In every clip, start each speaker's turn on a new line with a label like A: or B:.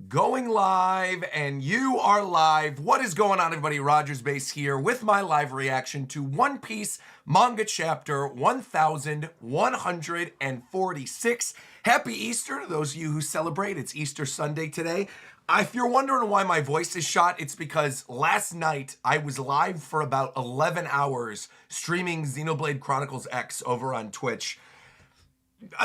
A: Going live, and you are live. What is going on, everybody? RogersBase here with my live reaction to One Piece manga chapter 1146. Happy Easter to those of you who celebrate. It's Easter Sunday today. If you're wondering why my voice is shot, it's because last night I was live for about 11 hours streaming Xenoblade Chronicles X over on Twitch.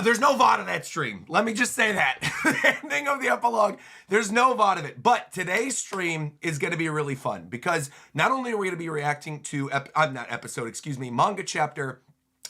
A: There's no VOD of that stream. Let me just say that. The ending of the epilogue, there's no VOD of it. But today's stream is going to be really fun because not only are we going to be reacting to, manga chapter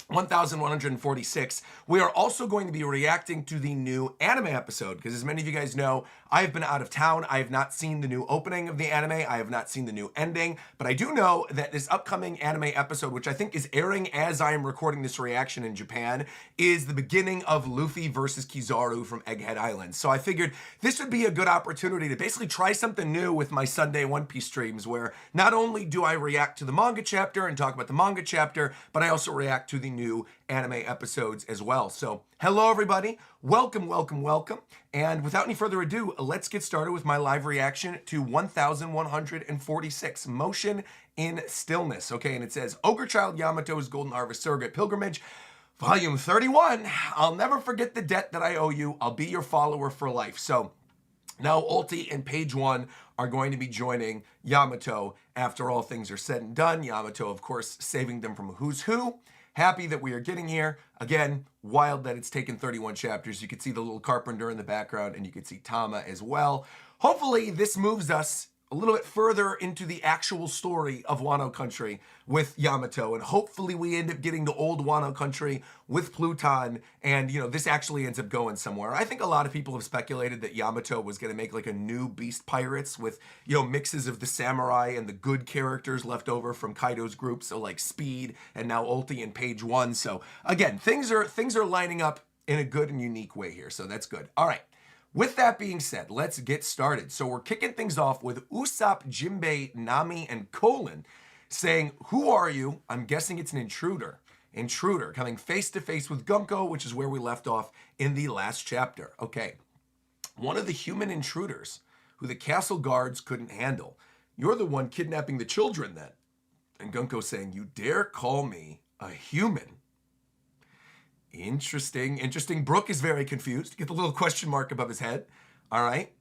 A: 1146, we are also going to be reacting to the new anime episode because, as many of you guys know, I have been out of town. I have not seen the new opening of the anime. I have not seen the new ending, but I do know that this upcoming anime episode, which I think is airing as I am recording this reaction in Japan, is the beginning of Luffy versus Kizaru from Egghead Island. So I figured this would be a good opportunity to basically try something new with my Sunday One Piece streams, where not only do I react to the manga chapter and talk about the manga chapter, but I also react to the new anime episodes as well. So hello everybody, welcome. And without any further ado, let's get started with my live reaction to 1146, Motion in Stillness. Okay, and it says, Ogre Child Yamato's Golden Harvest Surrogate Pilgrimage, Volume 31. I'll never forget the debt that I owe you. I'll be your follower for life. So now Ulti and Page One are going to be joining Yamato after all things are said and done. Yamato, of course, saving them from Who's Who. Happy that we are getting here. Again, wild that it's taken 31 chapters. You can see the little carpenter in the background, and you can see Tama as well. Hopefully, this moves us a little bit further into the actual story of Wano Country with Yamato, and hopefully we end up getting to old Wano Country with Pluton, and this actually ends up going somewhere. I think a lot of people have speculated that Yamato was going to make like a new Beast Pirates with mixes of the samurai and the good characters left over from Kaido's group, so like Speed and now Ulti and Page One. So again, things are lining up in a good and unique way here, so that's good. All right. With that being said, let's get started. So we're kicking things off with Usopp, Jinbei, Nami, and Colin saying, "Who are you?" I'm guessing it's an intruder. Intruder coming face to face with Gunkko, which is where we left off in the last chapter. Okay. One of the human intruders who the castle guards couldn't handle. You're the one kidnapping the children then. And Gunkko saying, "You dare call me a human?" Interesting. Brook is very confused. Get the little question mark above his head. All right.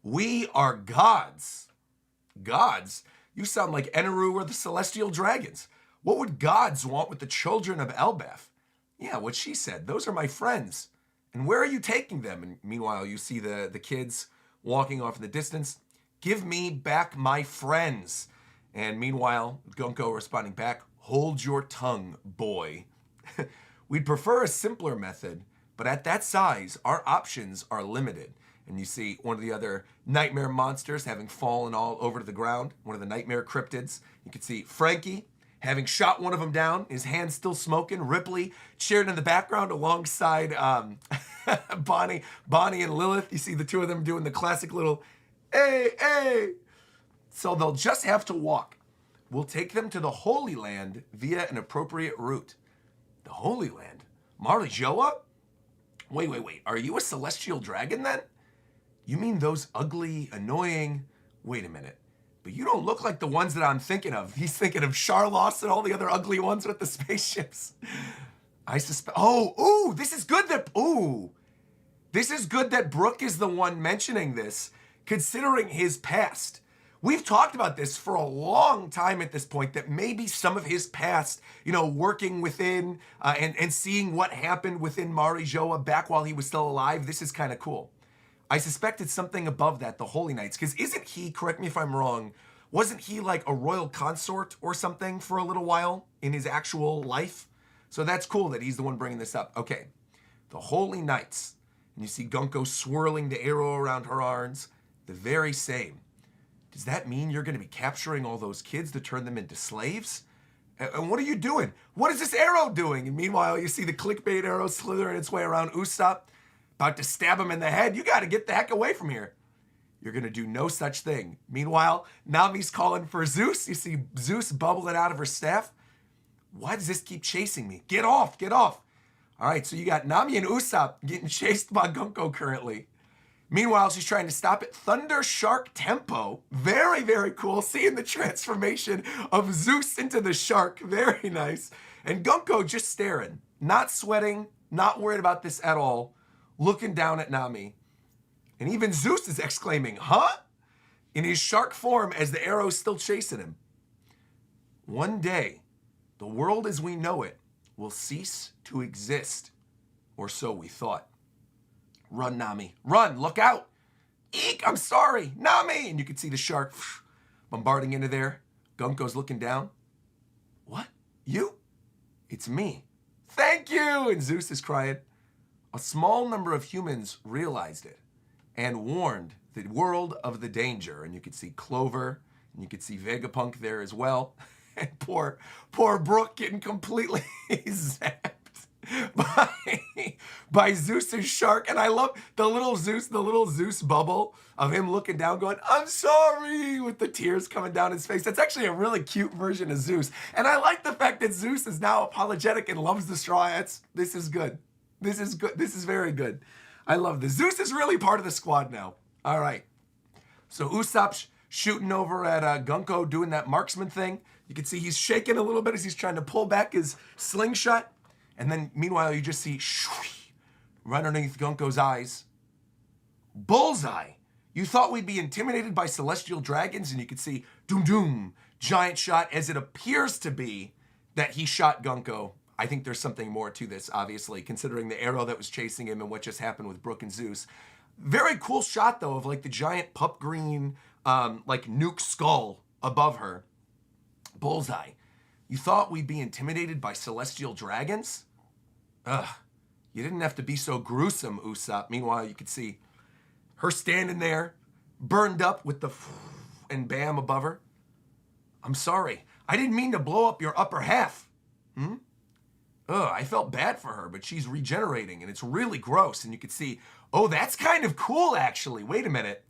A: We are gods. Gods? You sound like Eneru or the Celestial Dragons. What would gods want with the children of Elbaf? Yeah, what she said. Those are my friends. And where are you taking them? And meanwhile, you see the kids walking off in the distance. Give me back my friends. And meanwhile, Gunkko responding back, hold your tongue, boy. We'd prefer a simpler method, but at that size, our options are limited. And you see one of the other nightmare monsters having fallen all over to the ground, one of the nightmare cryptids. You can see Frankie having shot one of them down, his hand still smoking. Ripley cheering in the background alongside Bonnie and Lilith. You see the two of them doing the classic little, hey. So they'll just have to walk. We'll take them to the Holy Land via an appropriate route. The Holy Land? Marijoa? Wait. Are you a celestial dragon then? You mean those ugly, annoying... Wait a minute. But you don't look like the ones that I'm thinking of. He's thinking of Charlos and all the other ugly ones with the spaceships. I suspect... Oh, this is good that... This is good that Brook is the one mentioning this, considering his past. We've talked about this for a long time at this point, that maybe some of his past, working within and seeing what happened within Marijoa back while he was still alive, this is kind of cool. I suspect it's something above that, the Holy Knights, because isn't he, correct me if I'm wrong, wasn't he like a royal consort or something for a little while in his actual life? So that's cool that he's the one bringing this up. Okay, the Holy Knights. And you see Gunkko swirling the arrow around her arms, the very same. Does that mean you're going to be capturing all those kids to turn them into slaves? And what are you doing? What is this arrow doing? And meanwhile, you see the clickbait arrow slithering its way around Usopp, about to stab him in the head. You got to get the heck away from here. You're going to do no such thing. Meanwhile, Nami's calling for Zeus. You see Zeus bubbling out of her staff. Why does this keep chasing me? Get off. All right, so you got Nami and Usopp getting chased by Gunkko currently. Meanwhile, she's trying to stop it. Thunder Shark Tempo. Very, very cool. Seeing the transformation of Zeus into the shark. Very nice. And Gunkko just staring, not sweating, not worried about this at all, looking down at Nami. And even Zeus is exclaiming, huh? In his shark form as the arrow's still chasing him. One day, the world as we know it will cease to exist. Or so we thought. Run, Nami. Run. Look out. Eek, I'm sorry. Nami. And you can see the shark bombarding into there. Gunkko's looking down. What? You? It's me. Thank you. And Zeus is crying. A small number of humans realized it and warned the world of the danger. And you could see Clover, and you could see Vegapunk there as well. And poor Brook getting completely zapped by Zeus's shark. And I love the little Zeus bubble of him looking down going, I'm sorry, with the tears coming down his face. That's actually a really cute version of Zeus. And I like the fact that Zeus is now apologetic and loves the straw. This is good. This is good. This is very good. I love this. Zeus is really part of the squad now. All right. So Usopp's shooting over at Gunkko, doing that marksman thing. You can see he's shaking a little bit as he's trying to pull back his slingshot. And then, meanwhile, you just see shwee, right underneath Gunkko's eyes. Bullseye. You thought we'd be intimidated by celestial dragons, and you could see doom doom, giant shot, as it appears to be that he shot Gunkko. I think there's something more to this, obviously, considering the arrow that was chasing him and what just happened with Brook and Zeus. Very cool shot, though, of like the giant pup green, like nuke skull above her. Bullseye. You thought we'd be intimidated by celestial dragons? Ugh. You didn't have to be so gruesome, Usopp. Meanwhile, you could see her standing there, burned up with the and bam above her. I'm sorry. I didn't mean to blow up your upper half. I felt bad for her, but she's regenerating, and it's really gross. And you could see, oh, that's kind of cool, actually. Wait a minute.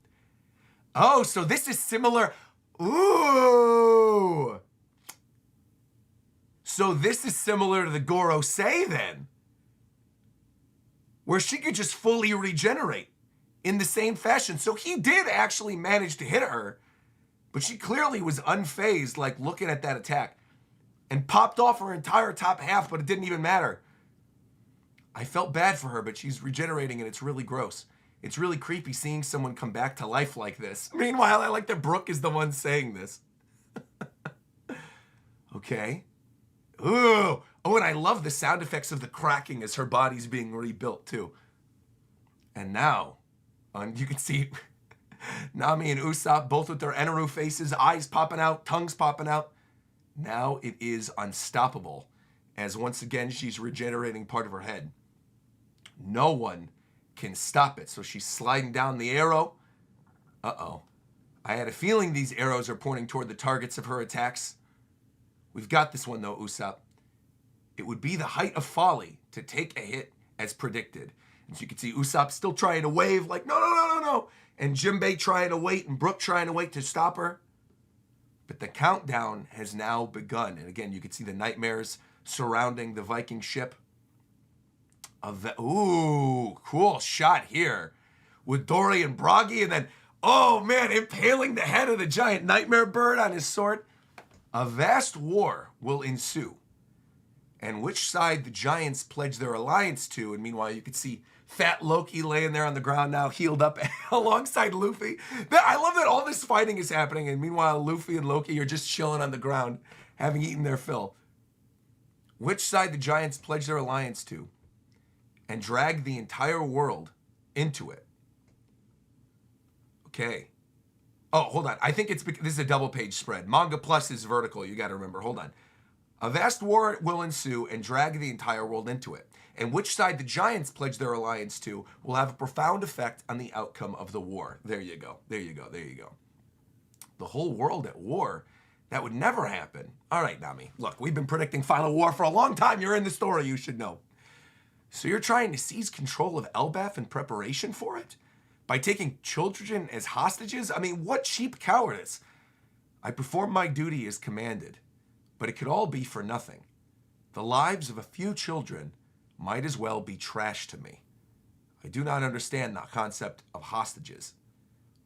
A: Oh, so this is similar. Ooh. So this is similar to the Gorosei, then, where she could just fully regenerate in the same fashion. So he did actually manage to hit her, but she clearly was unfazed, like looking at that attack, and popped off her entire top half, but it didn't even matter. I felt bad for her, but she's regenerating, and it's really gross. It's really creepy seeing someone come back to life like this. Meanwhile, I like that Brook is the one saying this. Okay. Ooh. Oh, and I love the sound effects of the cracking as her body's being rebuilt, too. And now, you can see Nami and Usopp both with their Eneru faces, eyes popping out, tongues popping out. Now it is unstoppable, as once again she's regenerating part of her head. No one can stop it. So she's sliding down the arrow. Uh-oh. I had a feeling these arrows are pointing toward the targets of her attacks. We've got this one, though, Usopp. It would be the height of folly to take a hit as predicted. And so you can see Usopp still trying to wave like, no. And Jinbei trying to wait and Brook trying to wait to stop her. But the countdown has now begun. And again, you can see the nightmares surrounding the Viking ship. Ooh, cool shot here with Dory and Bragi. And then, oh man, impaling the head of the giant nightmare bird on his sword. A vast war will ensue. And which side the giants pledge their alliance to. And meanwhile, you can see fat Loki laying there on the ground now, healed up alongside Luffy. I love that all this fighting is happening. And meanwhile, Luffy and Loki are just chilling on the ground, having eaten their fill. Which side the giants pledge their alliance to and drag the entire world into it. Okay. Oh, hold on. I think this is a double page spread. Manga Plus is vertical. You got to remember. Hold on. A vast war will ensue and drag the entire world into it. And which side the giants pledge their alliance to will have a profound effect on the outcome of the war. There you go. There you go. There you go. The whole world at war? That would never happen. All right, Nami. Look, we've been predicting Final War for a long time. You're in the story. You should know. So you're trying to seize control of Elbaf in preparation for it? By taking children as hostages? I mean, what cheap cowardice. I perform my duty as commanded, but it could all be for nothing. The lives of a few children might as well be trash to me. I do not understand the concept of hostages.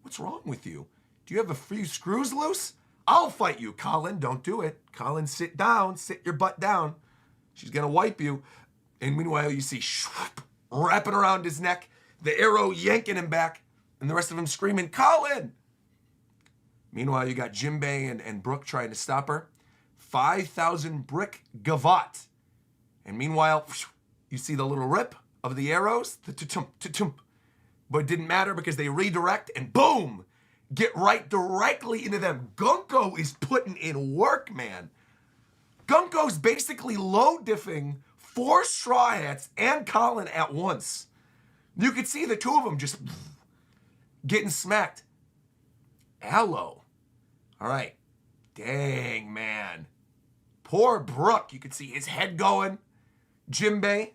A: What's wrong with you? Do you have a few screws loose? I'll fight you, Colin. Don't do it. Colin, sit down. Sit your butt down. She's going to wipe you. And meanwhile, you see wrapping around his neck, the arrow yanking him back, and the rest of him screaming, Colin! Meanwhile, you got Jinbei and Brook trying to stop her. 5,000 brick gavotte. And meanwhile, you see the little rip of the arrows, the tutum. But it didn't matter because they redirect and boom! Get right directly into them. Gunkko is putting in work, man. Gunkko's basically low diffing 4 Straw Hats and Colin at once. You could see the two of them just getting smacked. Hello. All right. Dang, man. Poor Brook. You could see his head going. Jinbei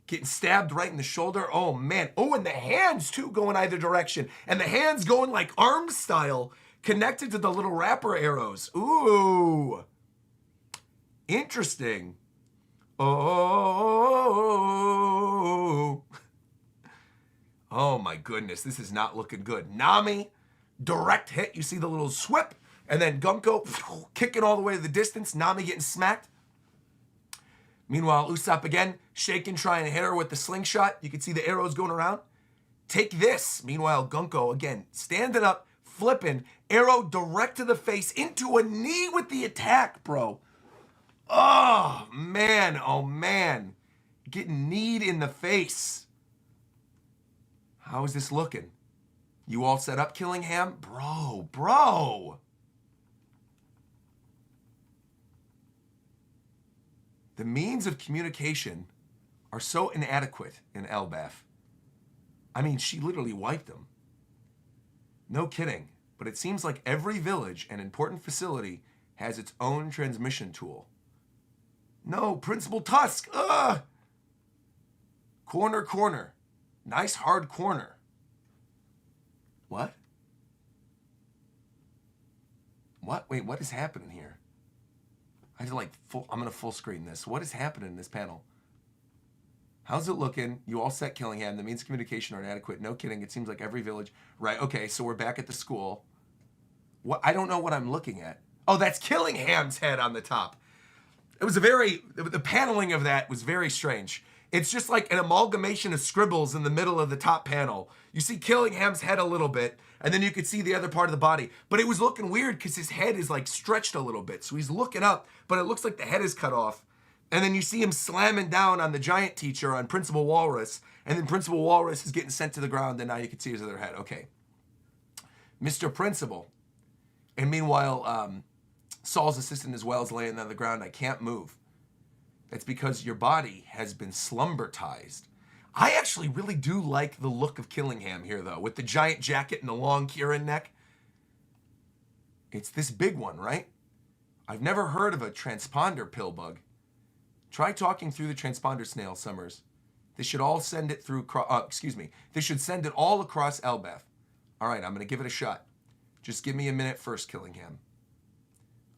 A: getting stabbed right in the shoulder. Oh, man. Oh, and the hands, too, going either direction. And the hands going like arm style, connected to the little wrapper arrows. Ooh. Interesting. Oh. Oh, my goodness. This is not looking good. Nami, direct hit. You see the little swip. And then Gunkko kicking all the way to the distance. Nami getting smacked. Meanwhile, Usopp again, shaking, trying to hit her with the slingshot. You can see the arrows going around. Take this. Meanwhile, Gunkko, again, standing up, flipping, arrow direct to the face, into a knee with the attack, bro. Oh, man. Oh, man. Getting kneed in the face. How is this looking? You all set up, Killingham? Bro. The means of communication are so inadequate in Elbaf. I mean, she literally wiped them. No kidding, but it seems like every village and important facility has its own transmission tool. No, Principal Tusk, ugh! Corner. Nice hard corner. What? Wait, what is happening here? I had to I'm gonna full screen this. What is happening in this panel? How's it looking? You all set, Killingham. The means of communication are inadequate. No kidding. It seems like every village. Right, okay, so we're back at the school. What? I don't know what I'm looking at. Oh, that's Killingham's head on the top. The paneling of that was very strange. It's just like an amalgamation of scribbles in the middle of the top panel. You see Killingham's head a little bit, and then you could see the other part of the body. But it was looking weird because his head is like stretched a little bit. So he's looking up, but it looks like the head is cut off. And then you see him slamming down on the giant teacher, on Principal Walrus. And then Principal Walrus is getting sent to the ground, and now you can see his other head. Okay. Mr. Principal. And meanwhile, Saul's assistant as well is laying on the ground. I can't move. It's because your body has been slumbertized. I actually really do like the look of Killingham here, though, with the giant jacket and the long Kieran neck. It's this big one, right? I've never heard of a transponder pill bug. Try talking through the transponder snail, Summers. They should all send it through, They should send it all across Elbaf. All right, I'm going to give it a shot. Just give me a minute first, Killingham.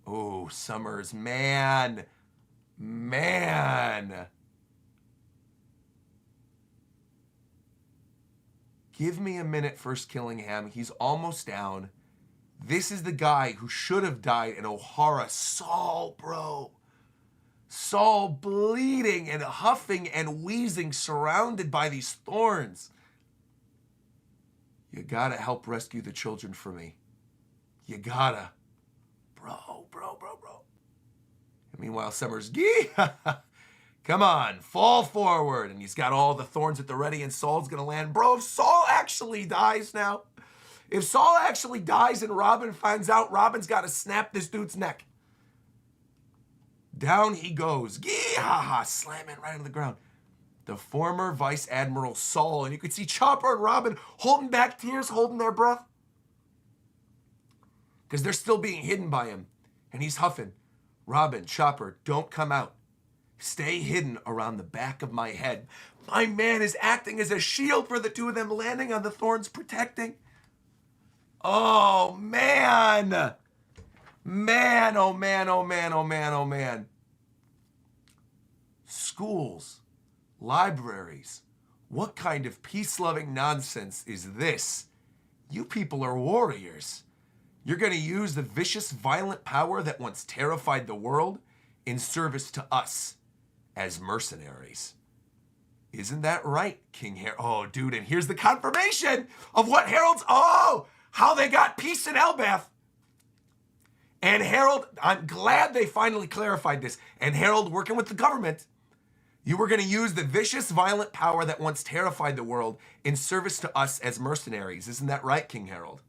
A: Oh, Summers, man. Give me a minute first, Killingham. He's almost down. This is the guy who should have died in O'Hara. Saul, bro. Saul bleeding and huffing and wheezing, surrounded by these thorns. You gotta help rescue the children for me. You gotta. Bro. And meanwhile, Summers, come on, fall forward. And he's got all the thorns at the ready, and Saul's gonna land. Bro, if Saul actually dies now, if Saul actually dies and Robin finds out, Robin's gotta snap this dude's neck. Down he goes. Slamming right on the ground. The former Vice Admiral Saul, and you could see Chopper and Robin holding back tears, holding their breath. Because they're still being hidden by him. And he's huffing. Robin, Chopper, don't come out. Stay hidden around the back of my head. My man is acting as a shield for the two of them, landing on the thorns, protecting. Oh, man. Man. Schools, libraries, What kind of peace-loving nonsense is this? You people are warriors. You're going to use the vicious, violent power that once terrified the world in service to us as mercenaries. Isn't that right, King Harold? Oh, dude, and here's the confirmation of what Harold's... Oh, how they got peace in Elbaf. And Harold, I'm glad they finally clarified this. And Harold, working with the government, you were going to use the vicious, violent power that once terrified the world in service to us as mercenaries. Isn't that right, King Harold?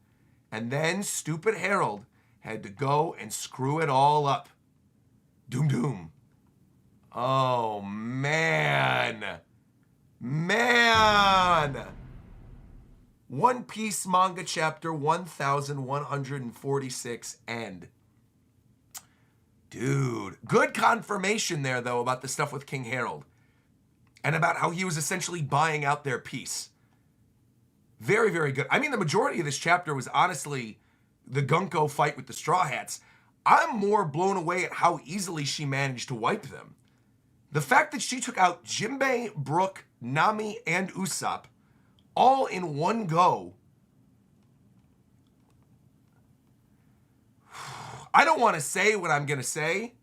A: And then stupid Harold had to go and screw it all up. Doom, doom. Oh, man. Man. One Piece manga chapter 1146 end. Dude, good confirmation there, though, about the stuff with King Harold. And about how he was essentially buying out their peace. Very, very good. I mean, the majority of this chapter was honestly the Gunkko fight with the Straw Hats. I'm more blown away at how easily she managed to wipe them. The fact that she took out Jinbei, Brook, Nami, and Usopp all in one go. I don't want to say what I'm going to say,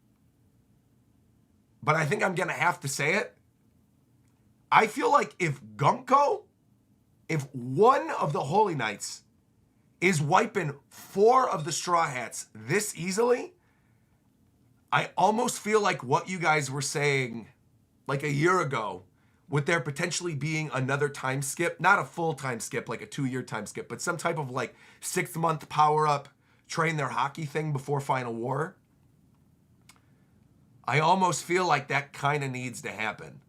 A: but I think I'm going to have to say it. I feel like if one of the Holy Knights is wiping 4 of the Straw Hats this easily, I almost feel like what you guys were saying like a year ago, with there potentially being another time skip, not a full time skip, like a 2-year time skip, but some type of like 6-month power up, train their hockey thing before Final War. I almost feel like that kind of needs to happen.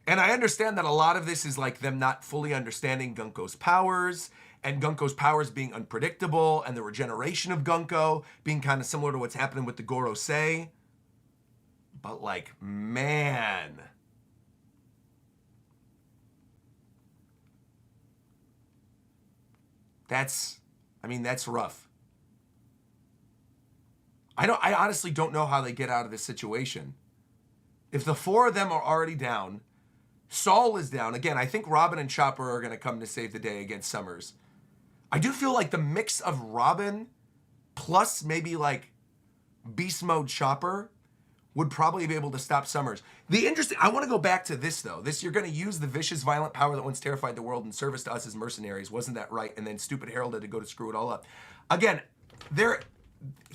A: And I understand that a lot of this is like them not fully understanding Gunkko's powers, and Gunkko's powers being unpredictable, and the regeneration of Gunkko being kind of similar to what's happening with the Gorosei. But like, man. That's rough. I honestly don't know how they get out of this situation. If the 4 of them are already down, Saul is down. Again, I think Robin and Chopper are going to come to save the day against Summers. I do feel like the mix of Robin plus maybe like Beast Mode Chopper would probably be able to stop Summers. I want to go back to this though. You're going to use the vicious, violent power that once terrified the world in service to us as mercenaries. Wasn't that right? And then stupid Harold had to go to screw it all up. Again,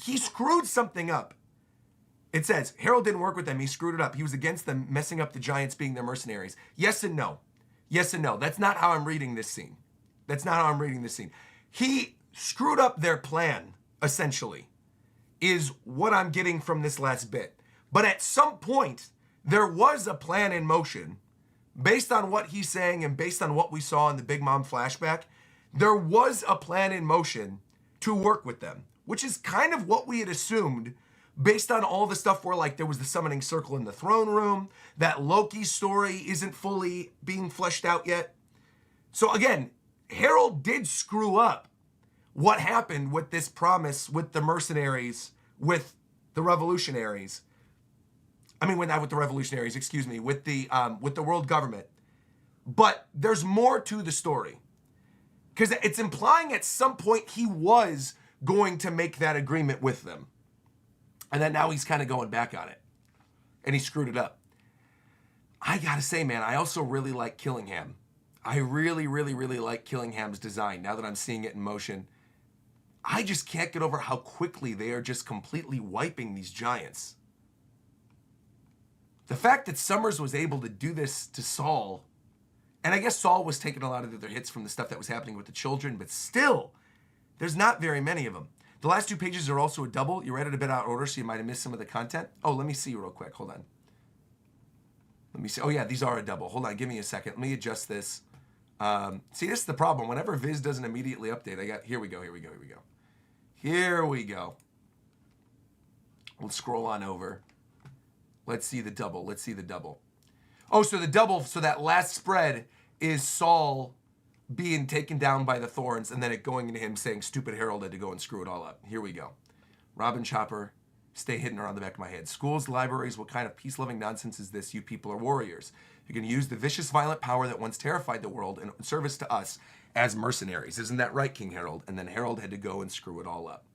A: he screwed something up. It says, Harold didn't work with them. He screwed it up. He was against them messing up the Giants being their mercenaries. Yes and no. Yes and no. That's not how I'm reading this scene. He screwed up their plan, essentially, is what I'm getting from this last bit. But at some point, there was a plan in motion. Based on what he's saying and based on what we saw in the Big Mom flashback, there was a plan in motion to work with them, which is kind of what we had assumed based on all the stuff where like there was the summoning circle in the throne room, that Loki story isn't fully being fleshed out yet. So again, Harold did screw up what happened with this promise with the mercenaries, with the revolutionaries. Not with the revolutionaries, excuse me, with the world government. But there's more to the story. Because it's implying at some point he was going to make that agreement with them. And then now he's kind of going back on it. And he screwed it up. I gotta say, man, I also really like Killingham. I really, really, really like Killingham's design now that I'm seeing it in motion. I just can't get over how quickly they are just completely wiping these giants. The fact that Summers was able to do this to Saul, and I guess Saul was taking a lot of the other hits from the stuff that was happening with the children, but still, there's not very many of them. The last 2 pages are also a double. You read it a bit out of order, so you might have missed some of the content. Oh, let me see real quick. Hold on. Let me see. Oh, yeah, these are a double. Hold on. Give me a second. Let me adjust this. See, this is the problem. Whenever Viz doesn't immediately update, here we go. We'll scroll on over. Let's see the double. Oh, so the double, so that last spread is Saul being taken down by the thorns and then it going into him saying, stupid Harold had to go and screw it all up. Here we go. Robin, Chopper, stay hidden around the back of my head. Schools, libraries, what kind of peace-loving nonsense is this? You people are warriors. You're going to use the vicious, violent power that once terrified the world in service to us as mercenaries. Isn't that right, King Harold? And then Harold had to go and screw it all up.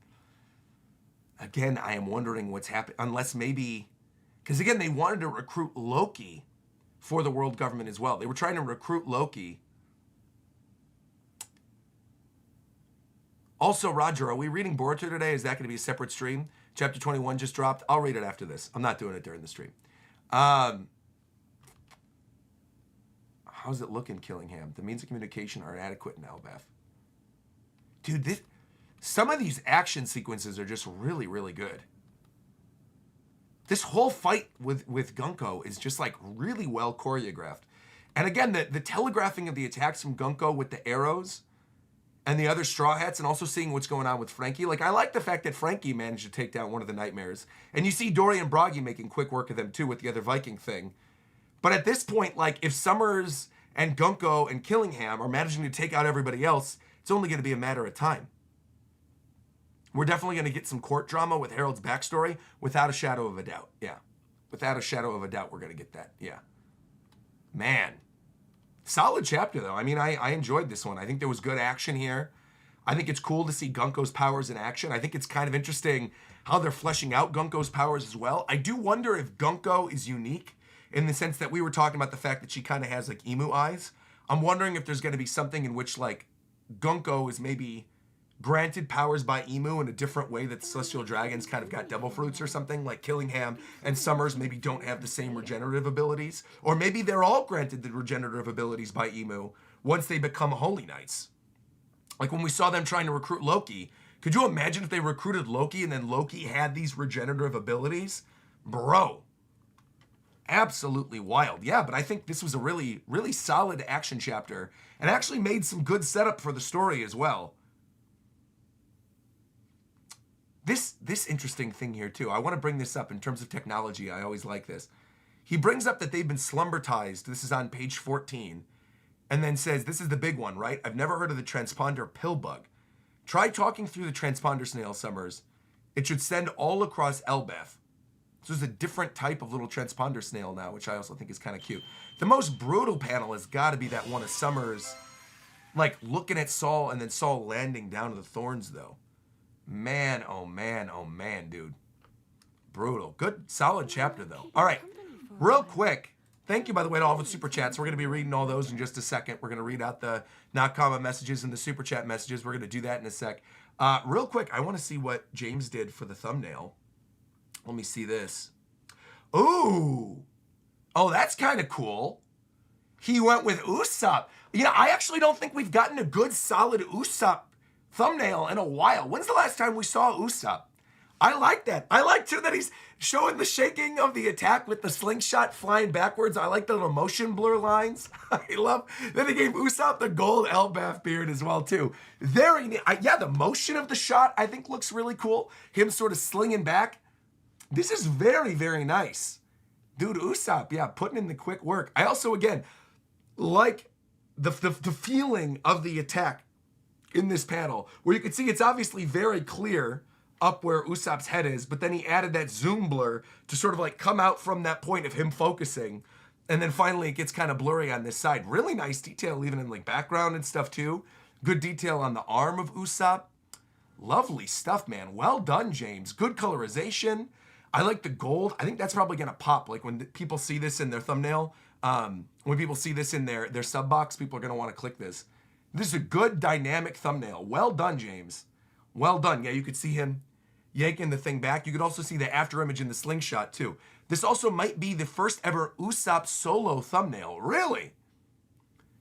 A: Again, I am wondering what's happened, unless maybe, because again, they wanted to recruit Loki for the world government as well. They were trying to recruit Loki. Also, Roger, are we reading Boruto today? Is that going to be a separate stream? Chapter 21 just dropped. I'll read it after this. I'm not doing it during the stream. How's it looking, Killingham? The means of communication are inadequate in Elbaf. Dude, some of these action sequences are just really, really good. This whole fight with Gunkko is just like really well choreographed. And again, the telegraphing of the attacks from Gunkko with the arrows and the other Straw Hats, and also seeing what's going on with Frankie. Like, I like the fact that Frankie managed to take down one of the Nightmares. And you see Dory and Broggy making quick work of them too with the other Viking thing. But at this point, like, if Summers and Gunkko and Killingham are managing to take out everybody else, it's only going to be a matter of time. We're definitely going to get some court drama with Harold's backstory, without a shadow of a doubt. Yeah. Without a shadow of a doubt, we're going to get that. Yeah. Man. Solid chapter, though. I mean, I enjoyed this one. I think there was good action here. I think it's cool to see Gunkko's powers in action. I think it's kind of interesting how they're fleshing out Gunkko's powers as well. I do wonder if Gunkko is unique in the sense that we were talking about the fact that she kind of has, like, emu eyes. I'm wondering if there's going to be something in which, like, Gunkko is maybe granted powers by Emu in a different way that the Celestial Dragons kind of got devil fruits or something, like Killingham and Summers maybe don't have the same regenerative abilities. Or maybe they're all granted the regenerative abilities by Emu once they become Holy Knights. Like when we saw them trying to recruit Loki, could you imagine if they recruited Loki and then Loki had these regenerative abilities? Bro. Absolutely wild. Yeah, but I think this was a really, really solid action chapter and actually made some good setup for the story as well. This interesting thing here too, I want to bring this up in terms of technology. I always like this. He brings up that they've been slumbertized. This is on page 14. And then says, this is the big one, right? I've never heard of the transponder pill bug. Try talking through the transponder snail, Summers. It should send all across Elbaf. So there's a different type of little transponder snail now, which I also think is kind of cute. The most brutal panel has got to be that one of Summers, like looking at Saul and then Saul landing down to the thorns though. Man, oh man, dude. Brutal. Good, solid chapter, though. All right, real quick. Thank you, by the way, to all the Super Chats. We're going to be reading all those in just a second. We're going to read out the not-common messages and the Super Chat messages. We're going to do that in a sec. Real quick, I want to see what James did for the thumbnail. Let me see this. Ooh. Oh, that's kind of cool. He went with Usopp. Yeah, I actually don't think we've gotten a good, solid Usopp thumbnail in a while. When's the last time we saw Usopp? I like that. I like too that he's showing the shaking of the attack with the slingshot flying backwards. I like the little motion blur lines. I love that they gave Usopp the gold Elbaf beard as well too. Very neat. Yeah, the motion of the shot I think looks really cool. Him sort of slinging back. This is very, very nice. Dude, Usopp, yeah, putting in the quick work. I also, again, like the feeling of the attack in this panel, where you can see it's obviously very clear up where Usopp's head is, but then he added that zoom blur to sort of like come out from that point of him focusing, and then finally it gets kind of blurry on this side. Really nice detail even in like background and stuff too. Good detail on the arm of Usopp. Lovely stuff, man. Well done, James. Good colorization. I like the gold. I think that's probably gonna pop. Like when people see this in their thumbnail, when people see this in their sub box, people are gonna want to click this. This is a good dynamic thumbnail. Well done, James. Well done. Yeah, you could see him yanking the thing back. You could also see the after image in the slingshot too. This also might be the first ever Usopp solo thumbnail. Really?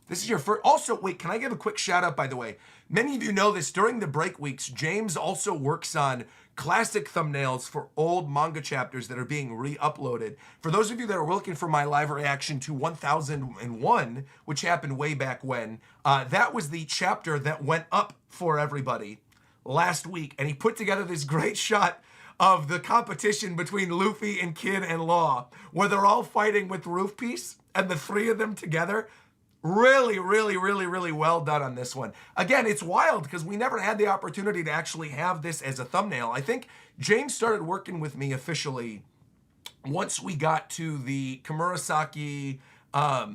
A: This is your first. Also, wait, can I give a quick shout out, by the way? Many of you know this, during the break weeks, James also works on classic thumbnails for old manga chapters that are being re-uploaded. For those of you that are looking for my live reaction to 1001, which happened way back when, that was the chapter that went up for everybody last week. And he put together this great shot of the competition between Luffy and Kid and Law, where they're all fighting with Roof Piece, and the three of them together. Really, really, really, really well done on this one. Again, it's wild because we never had the opportunity to actually have this as a thumbnail. I think James started working with me officially once we got to the Kamurasaki, I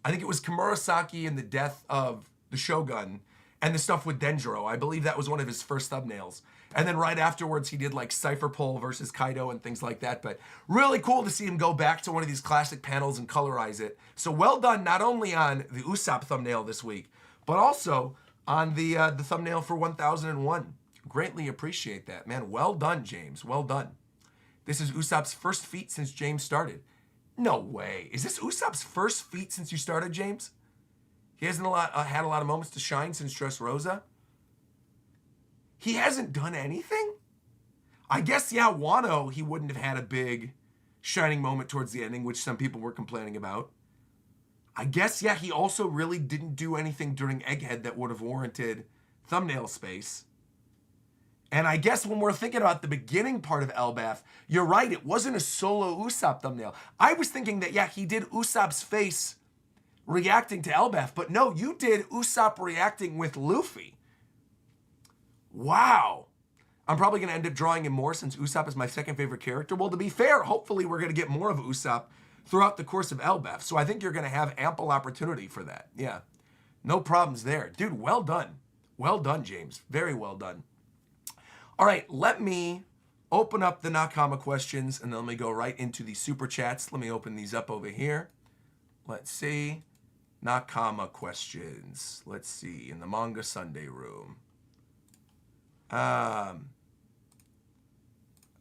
A: think it was Kamurasaki and the death of the Shogun and the stuff with Denjiro. I believe that was one of his first thumbnails. And then right afterwards, he did like Cypher Pole versus Kaido and things like that. But really cool to see him go back to one of these classic panels and colorize it. So well done, not only on the Usopp thumbnail this week, but also on the thumbnail for 1001. Greatly appreciate that, man. Well done, James. Well done. This is Usopp's first feat since James started. No way. Is this Usopp's first feat since you started, James? He hasn't had a lot of moments to shine since Dressrosa? He hasn't done anything? I guess, yeah, Wano, he wouldn't have had a big shining moment towards the ending, which some people were complaining about. I guess, yeah, he also really didn't do anything during Egghead that would have warranted thumbnail space. And I guess when we're thinking about the beginning part of Elbaf, you're right, it wasn't a solo Usopp thumbnail. I was thinking that, yeah, he did Usopp's face reacting to Elbaf, but no, you did Usopp reacting with Luffy. Wow. I'm probably going to end up drawing him more since Usopp is my second favorite character. Well, to be fair, hopefully we're going to get more of Usopp throughout the course of Elbaf. So I think you're going to have ample opportunity for that. Yeah. No problems there. Dude, well done. Well done, James. Very well done. All right, let me open up the Nakama questions and then let me go right into the super chats. Let me open these up over here. Let's see. Nakama questions. Let's see. In the Manga Sunday room.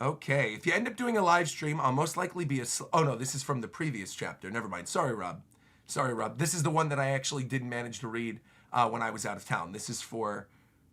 A: Okay, if you end up doing a live stream, I'll most likely be oh no, this is from the previous chapter. Never mind. Sorry, Rob. Sorry, Rob. This is the one that I actually didn't manage to read when I was out of town. This is for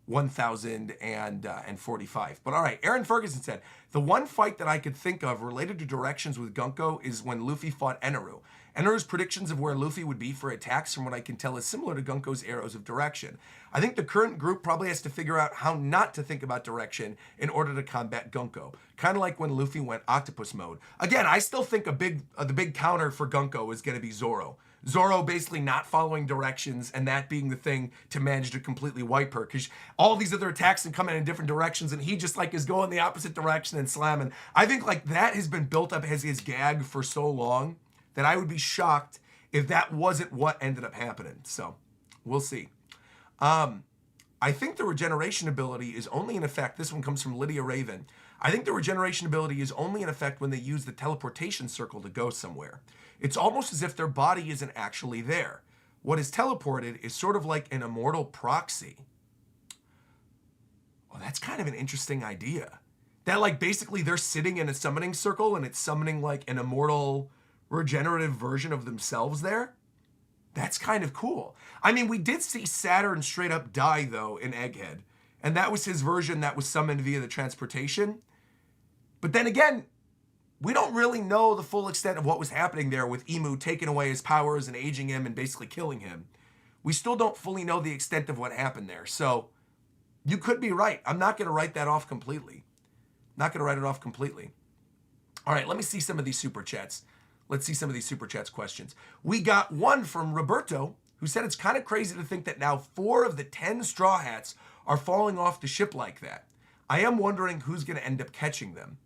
A: 1045. But all right, Aaron Ferguson said, the one fight that I could think of related to directions with Gunkko is when Luffy fought Eneru. Eneru's predictions of where Luffy would be for attacks, from what I can tell, is similar to Gunkko's arrows of direction. I think the current group probably has to figure out how not to think about direction in order to combat Gunkko. Kind of like when Luffy went octopus mode. Again, I still think the big counter for Gunkko is going to be Zoro. Zoro basically not following directions and that being the thing to manage to completely wipe her, because all these other attacks and come in different directions and he just like is going the opposite direction and slamming. I think like that has been built up as his gag for so long that I would be shocked if that wasn't what ended up happening. So we'll see. I think the regeneration ability is only in effect. This one comes from Lydia Raven. I think the regeneration ability is only in effect when they use the teleportation circle to go somewhere. It's almost as if their body isn't actually there. What is teleported is sort of like an immortal proxy. Well, that's kind of an interesting idea. That like basically they're sitting in a summoning circle and it's summoning like an immortal regenerative version of themselves there. That's kind of cool. I mean, we did see Saturn straight up die though in Egghead. And that was his version that was summoned via the transportation. But then again, we don't really know the full extent of what was happening there with Emu taking away his powers and aging him and basically killing him. We still don't fully know the extent of what happened there. So you could be right. I'm not going to write that off completely. Not going to write it off completely. All right, let me see some of these super chats. Let's see some of these super chats questions. We got one from Roberto, who said it's kind of crazy to think that now 4 of the 10 Straw Hats are falling off the ship like that. I am wondering who's going to end up catching them.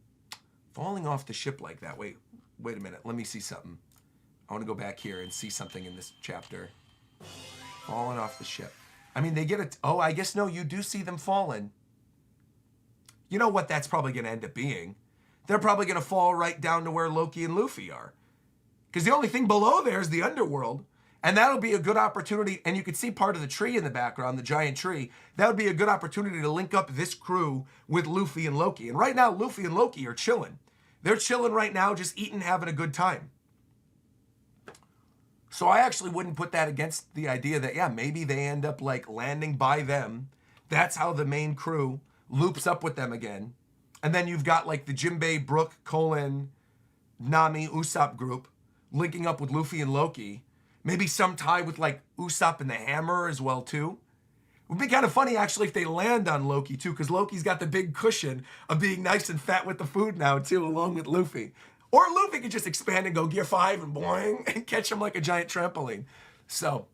A: Falling off the ship like that. Wait a minute. Let me see something. I want to go back here and see something in this chapter. Falling off the ship. I mean, they get it. Oh, I guess no, you do see them falling. You know what that's probably going to end up being? They're probably going to fall right down to where Loki and Luffy are. Because the only thing below there is the underworld. And that'll be a good opportunity. And you can see part of the tree in the background, the giant tree. That would be a good opportunity to link up this crew with Luffy and Loki. And right now, Luffy and Loki are chilling. They're chilling right now, just eating, having a good time. So I actually wouldn't put that against the idea that, yeah, maybe they end up like landing by them. That's how the main crew loops up with them again. And then you've got like the Jinbei, Brook, Colin, Nami, Usopp group linking up with Luffy and Loki. Maybe some tie with like Usopp and the Hammer as well too. It would be kind of funny actually if they land on Loki too, because Loki's got the big cushion of being nice and fat with the food now too, along with Luffy. Or Luffy could just expand and go Gear 5 and boing and catch him like a giant trampoline. So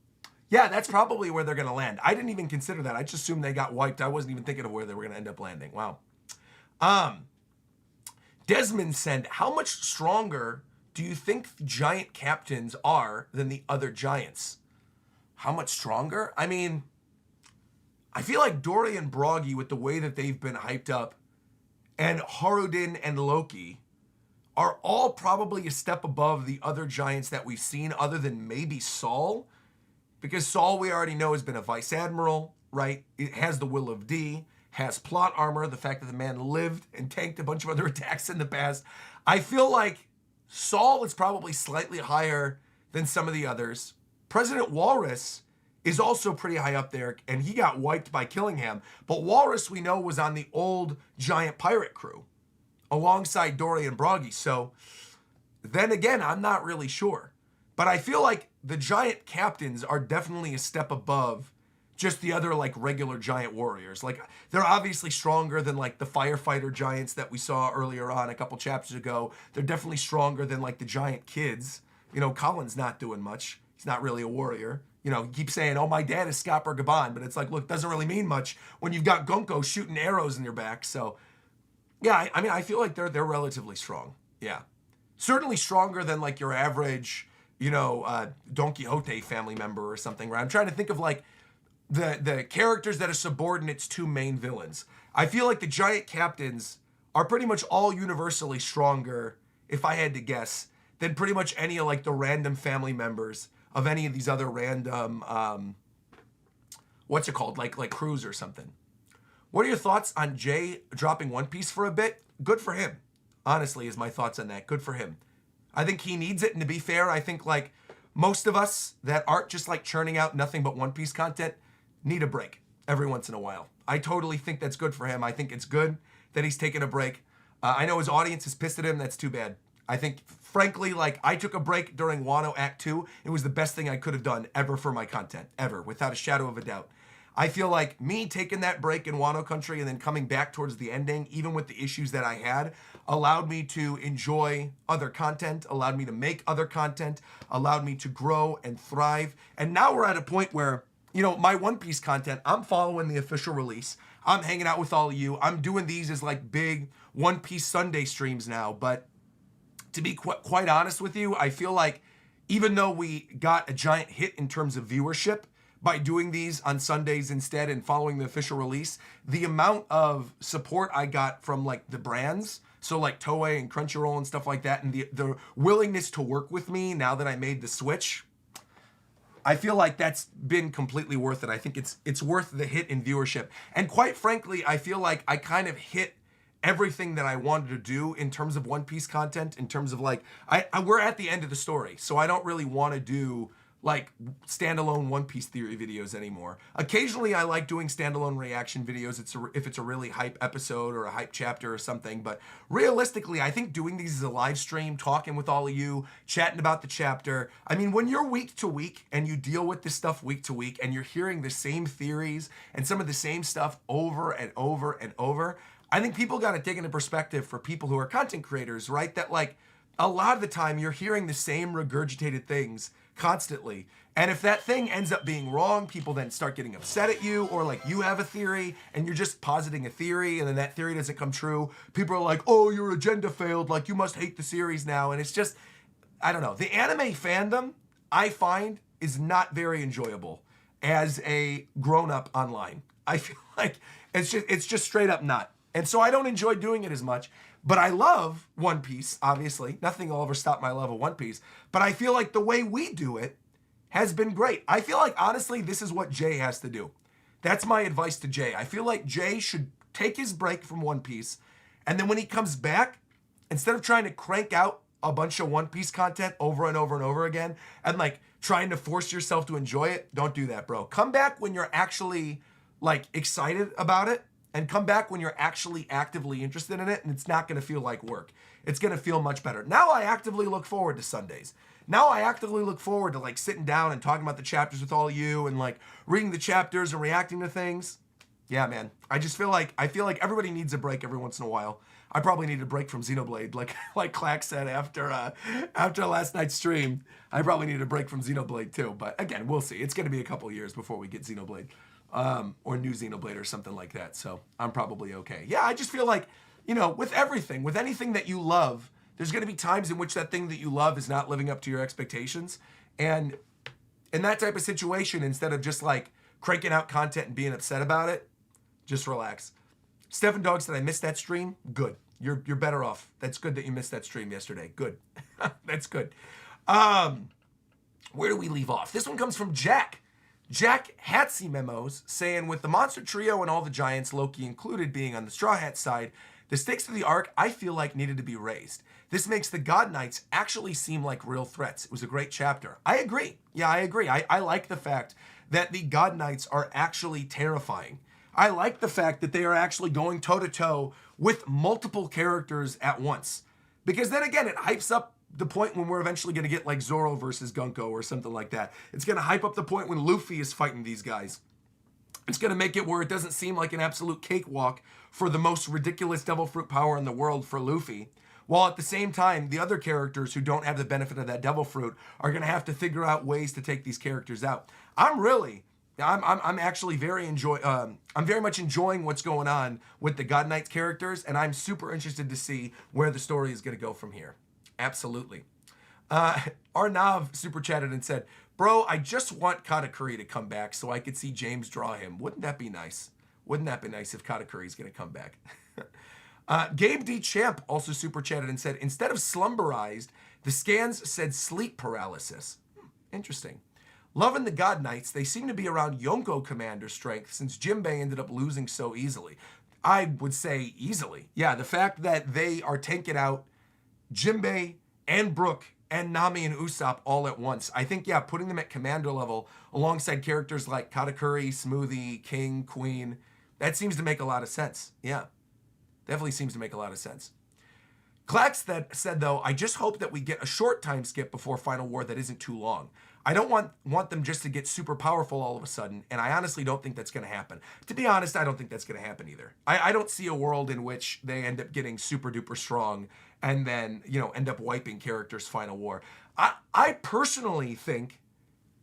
A: Yeah, that's probably where they're going to land. I didn't even consider that. I just assumed they got wiped. I wasn't even thinking of where they were going to end up landing. Wow. Desmond said, how much stronger do you think giant captains are than the other giants? How much stronger? I mean, I feel like Dory and Broggy, with the way that they've been hyped up, and Harudin and Loki are all probably a step above the other giants that we've seen, other than maybe Saul. Because Saul, we already know, has been a vice admiral, right? It has the will of D, has plot armor, the fact that the man lived and tanked a bunch of other attacks in the past. I feel like Saul is probably slightly higher than some of the others. President Walrus is also pretty high up there, and he got wiped by Killingham. But Walrus, we know, was on the old giant pirate crew alongside Dory and Broggy. So then again, I'm not really sure. But I feel like the giant captains are definitely a step above just the other like regular giant warriors. Like they're obviously stronger than like the firefighter giants that we saw earlier on a couple chapters ago. They're definitely stronger than like the giant kids. You know, Colin's not doing much. He's not really a warrior. You know, he keeps saying, oh, my dad is Scott Gabon, but it's like, look, doesn't really mean much when you've got Gunkko shooting arrows in your back. So yeah, I mean, I feel like they're relatively strong. Yeah. Certainly stronger than like your average, you know, Don Quixote family member or something, right? I'm trying to think of like the characters that are subordinates to main villains. I feel like the giant captains are pretty much all universally stronger, if I had to guess, than pretty much any of like the random family members of any of these other random, what's it called? Like crews or something. What are your thoughts on Jay dropping One Piece for a bit? Good for him. Honestly, is my thoughts on that. Good for him. I think he needs it, and to be fair, I think like most of us that aren't just like churning out nothing but One Piece content need a break every once in a while. I totally think that's good for him. I think it's good that he's taking a break. I know his audience is pissed at him. That's too bad. I think, frankly, like I took a break during Wano Act 2. It was the best thing I could have done ever for my content, ever, without a shadow of a doubt. I feel like me taking that break in Wano Country and then coming back towards the ending, even with the issues that I had, allowed me to enjoy other content, allowed me to make other content, allowed me to grow and thrive. And now we're at a point where, you know, my One Piece content, I'm following the official release. I'm hanging out with all of you. I'm doing these as like big One Piece Sunday streams now. But to be quite honest with you, I feel like even though we got a giant hit in terms of viewership by doing these on Sundays instead and following the official release, the amount of support I got from like the brands, so like Toei and Crunchyroll and stuff like that, and the willingness to work with me now that I made the switch, I feel like that's been completely worth it. I think it's worth the hit in viewership. And quite frankly, I feel like I kind of hit everything that I wanted to do in terms of One Piece content, in terms of like, we're at the end of the story, so I don't really want to do like standalone One Piece theory videos anymore. Occasionally I like doing standalone reaction videos if it's a really hype episode or a hype chapter or something, but realistically I think doing these as a live stream, talking with all of you, chatting about the chapter, I mean, when you're week to week and you deal with this stuff week to week and you're hearing the same theories and some of the same stuff over and over and over, I think people got to take into perspective for people who are content creators, right? That like a lot of the time you're hearing the same regurgitated things constantly. And if that thing ends up being wrong, people then start getting upset at you, or like you have a theory and you're just positing a theory and then that theory doesn't come true. People are like, oh, your agenda failed. Like you must hate the series now. And it's just, I don't know. The anime fandom, I find, is not very enjoyable as a grown-up online. I feel like it's just straight up not. And so I don't enjoy doing it as much. But I love One Piece, obviously. Nothing will ever stop my love of One Piece. But I feel like the way we do it has been great. I feel like, honestly, this is what Jay has to do. That's my advice to Jay. I feel like Jay should take his break from One Piece. And then when he comes back, instead of trying to crank out a bunch of One Piece content over and over and over again, and like trying to force yourself to enjoy it, don't do that, bro. Come back when you're actually like excited about it. And come back when you're actually actively interested in it, and it's not going to feel like work. It's going to feel much better. Now I actively look forward to Sundays. Now I actively look forward to like sitting down and talking about the chapters with all of you and like reading the chapters and reacting to things. Yeah, man. I feel like everybody needs a break every once in a while. I probably need a break from Xenoblade, like Clack said after last night's stream. I probably need a break from Xenoblade too. But again, we'll see. It's going to be a couple years before we get Xenoblade, or new Xenoblade or something like that. So I'm probably okay. Yeah, I just feel like, with everything, with anything that you love, there's going to be times in which that thing that you love is not living up to your expectations, and in that type of situation, instead of just like cranking out content and being upset about it, just relax. Stephen Dog said, I missed that stream. Good. You're better off. That's good that you missed that stream yesterday. Good. That's good. Where do we leave off? This one comes from Jack. Jack Hatsy Memos saying, with the monster trio and all the giants, Loki included, being on the Straw Hat side, the stakes of the arc, I feel like, needed to be raised. This makes the God Knights actually seem like real threats. It was a great chapter. I agree. Yeah, I agree. I like the fact that the God Knights are actually terrifying. I like the fact that they are actually going toe-to-toe with multiple characters at once. Because then again, it hypes up the point when we're eventually going to get like Zoro versus Gunkko or something like that. It's going to hype up the point when Luffy is fighting these guys. It's going to make it where it doesn't seem like an absolute cakewalk for the most ridiculous devil fruit power in the world for Luffy. While at the same time, the other characters who don't have the benefit of that devil fruit are going to have to figure out ways to take these characters out. I'm actually I'm very much enjoying what's going on with the God Knights characters, and I'm super interested to see where the story is going to go from here. Absolutely. Arnav super chatted and said, bro, I just want Katakuri to come back so I could see James draw him. Wouldn't that be nice? Wouldn't that be nice if Katakuri is going to come back? Gabe D. Champ also super chatted and said, instead of slumberized, the scans said sleep paralysis. Interesting. Loving the God Knights, they seem to be around Yonko commander strength since Jinbei ended up losing so easily. I would say easily. Yeah, the fact that they are taking out Jinbei and Brook and Nami and Usopp all at once. I think, yeah, putting them at commander level alongside characters like Katakuri, Smoothie, King, Queen, that seems to make a lot of sense. Yeah, definitely seems to make a lot of sense. Clax said, though, I just hope that we get a short time skip before Final War that isn't too long. I don't want them just to get super powerful all of a sudden, and I honestly don't think that's going to happen. To be honest, I don't think that's going to happen either. I don't see a world in which they end up getting super duper strong and then, end up wiping characters Final War. I personally think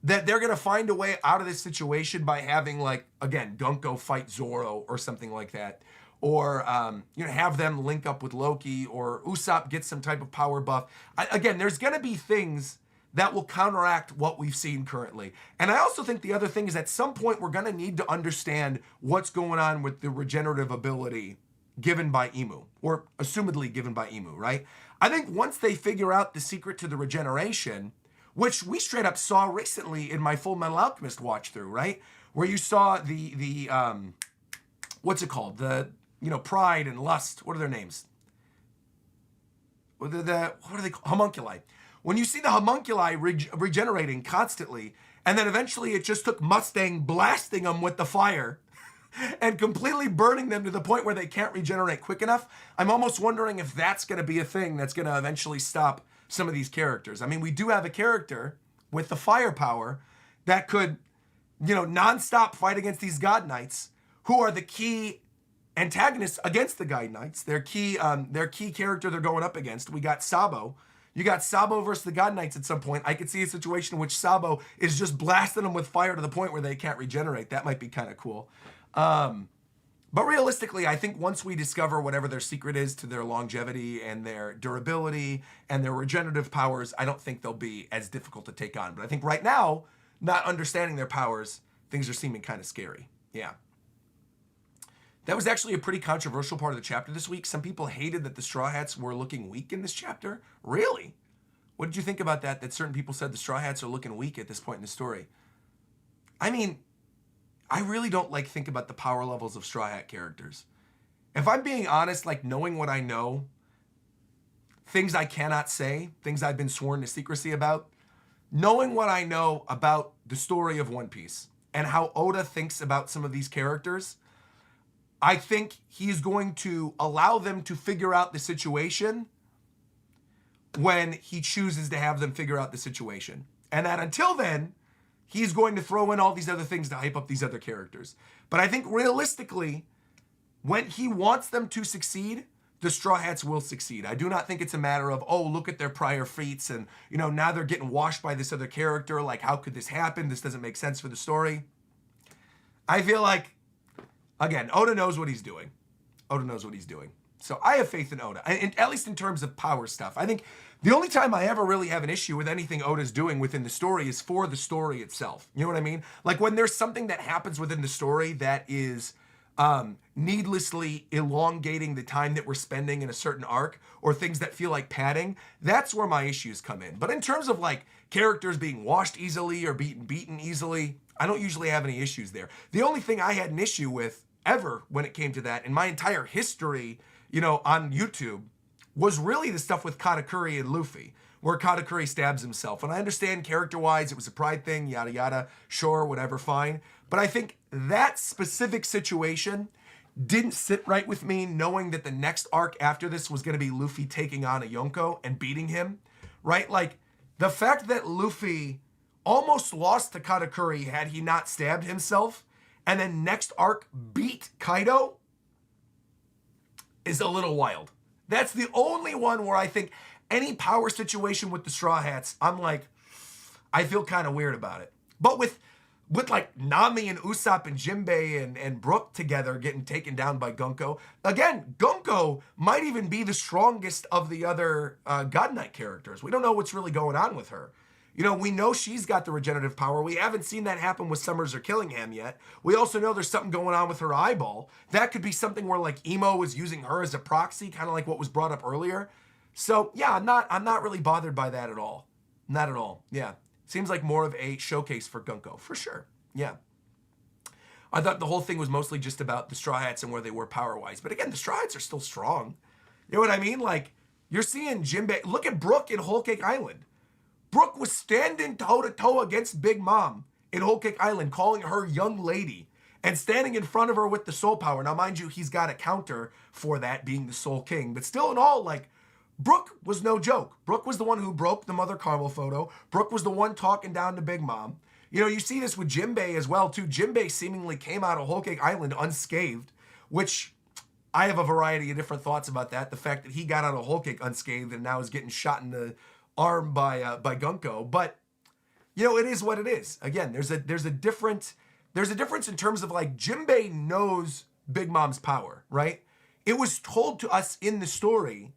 A: that they're going to find a way out of this situation by having, like, again, Gunkko fight Zoro or something like that. Or, have them link up with Loki, or Usopp get some type of power buff. Again, there's going to be things that will counteract what we've seen currently. And I also think the other thing is at some point we're going to need to understand what's going on with the regenerative ability given by Imu, or assumedly given by Imu, right? I think once they figure out the secret to the regeneration, which we straight up saw recently in my Full Metal Alchemist watch through, right? Where you saw the what's it called? The, pride and lust. What are their names? What are they called? Homunculi. When you see the homunculi regenerating constantly, and then eventually it just took Mustang blasting them with the fire and completely burning them to the point where they can't regenerate quick enough, I'm almost wondering if that's going to be a thing that's going to eventually stop some of these characters. I mean, we do have a character with the firepower that could, nonstop fight against these God Knights, who are the key antagonists against the God Knights. Their key character they're going up against. We got Sabo. You got Sabo versus the God Knights at some point. I could see a situation in which Sabo is just blasting them with fire to the point where they can't regenerate. That might be kind of cool. But realistically, I think once we discover whatever their secret is to their longevity and their durability and their regenerative powers, I don't think they'll be as difficult to take on. But I think right now, not understanding their powers, things are seeming kind of scary. Yeah. That was actually a pretty controversial part of the chapter this week. Some people hated that the Straw Hats were looking weak in this chapter. Really? What did you think about that? That certain people said the Straw Hats are looking weak at this point in the story. I mean, I really don't think about the power levels of Straw Hat characters. If I'm being honest, knowing what I know, things I cannot say, things I've been sworn to secrecy about, knowing what I know about the story of One Piece and how Oda thinks about some of these characters, I think he's going to allow them to figure out the situation when he chooses to have them figure out the situation. And that until then, he's going to throw in all these other things to hype up these other characters. But I think realistically, when he wants them to succeed, the Straw Hats will succeed. I do not think it's a matter of, oh, look at their prior feats and, you know, now they're getting washed by this other character. Like, how could this happen? This doesn't make sense for the story. I feel like, again, Oda knows what he's doing. Oda knows what he's doing. So I have faith in Oda, and at least in terms of power stuff. I think the only time I ever really have an issue with anything Oda's doing within the story is for the story itself. You know what I mean? Like when there's something that happens within the story that is needlessly elongating the time that we're spending in a certain arc, or things that feel like padding, that's where my issues come in. But in terms of like characters being washed easily or beaten easily, I don't usually have any issues there. The only thing I had an issue with ever when it came to that in my entire history, you know, on YouTube, was really the stuff with Katakuri and Luffy, where Katakuri stabs himself. And I understand character-wise, it was a pride thing, yada yada, sure, whatever, fine. But I think that specific situation didn't sit right with me, knowing that the next arc after this was going to be Luffy taking on a Yonko and beating him, right? Like, the fact that Luffy almost lost to Katakuri had he not stabbed himself, and then next arc beat Kaido, is a little wild. That's the only one where I think any power situation with the Straw Hats, I'm like, I feel kind of weird about it. But with like Nami and Usopp and Jinbei and Brook together getting taken down by Gunkko, again, Gunkko might even be the strongest of the other God Knight characters. We don't know what's really going on with her. You know, we know she's got the regenerative power. We haven't seen that happen with Summers or Killingham yet. We also know there's something going on with her eyeball. That could be something where like Emo was using her as a proxy, kind of like what was brought up earlier. So yeah, I'm not really bothered by that at all. Not at all. Yeah. Seems like more of a showcase for Gunkko, for sure. Yeah. I thought the whole thing was mostly just about the Straw Hats and where they were power-wise. But again, the Straw Hats are still strong. You know what I mean? Like, you're seeing Jinbei. Look at Brook in Whole Cake Island. Brook was standing toe-to-toe against Big Mom in Whole Cake Island, calling her young lady, and standing in front of her with the soul power. Now, mind you, he's got a counter for that, being the Soul King. But still in all, like, Brook was no joke. Brook was the one who broke the Mother Carmel photo. Brook was the one talking down to Big Mom. You know, you see this with Jinbei as well, too. Jinbei seemingly came out of Whole Cake Island unscathed, which I have a variety of different thoughts about that. The fact that he got out of Whole Cake unscathed and now is getting shot in the arm by Gunkko. But, you know, it is what it is. Again, there's a difference in terms of, like, Jinbei knows Big Mom's power, right? It was told to us in the story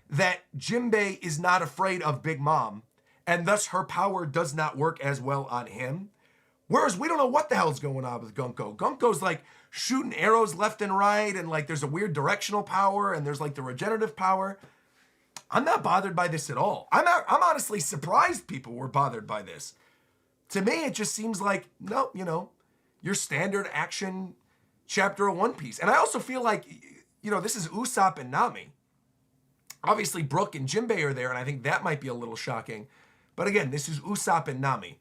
A: that Jinbei is not afraid of Big Mom, and thus her power does not work as well on him. Whereas we don't know what the hell's going on with Gunkko. Gunkko's like shooting arrows left and right, and like there's a weird directional power, and there's like the regenerative power. I'm not bothered by this at all. I'm honestly surprised people were bothered by this. To me, it just seems like, no, you know, your standard action chapter of One Piece. And I also feel like, you know, this is Usopp and Nami. Obviously, Brook and Jinbei are there, and I think that might be a little shocking. But again, this is Usopp and Nami.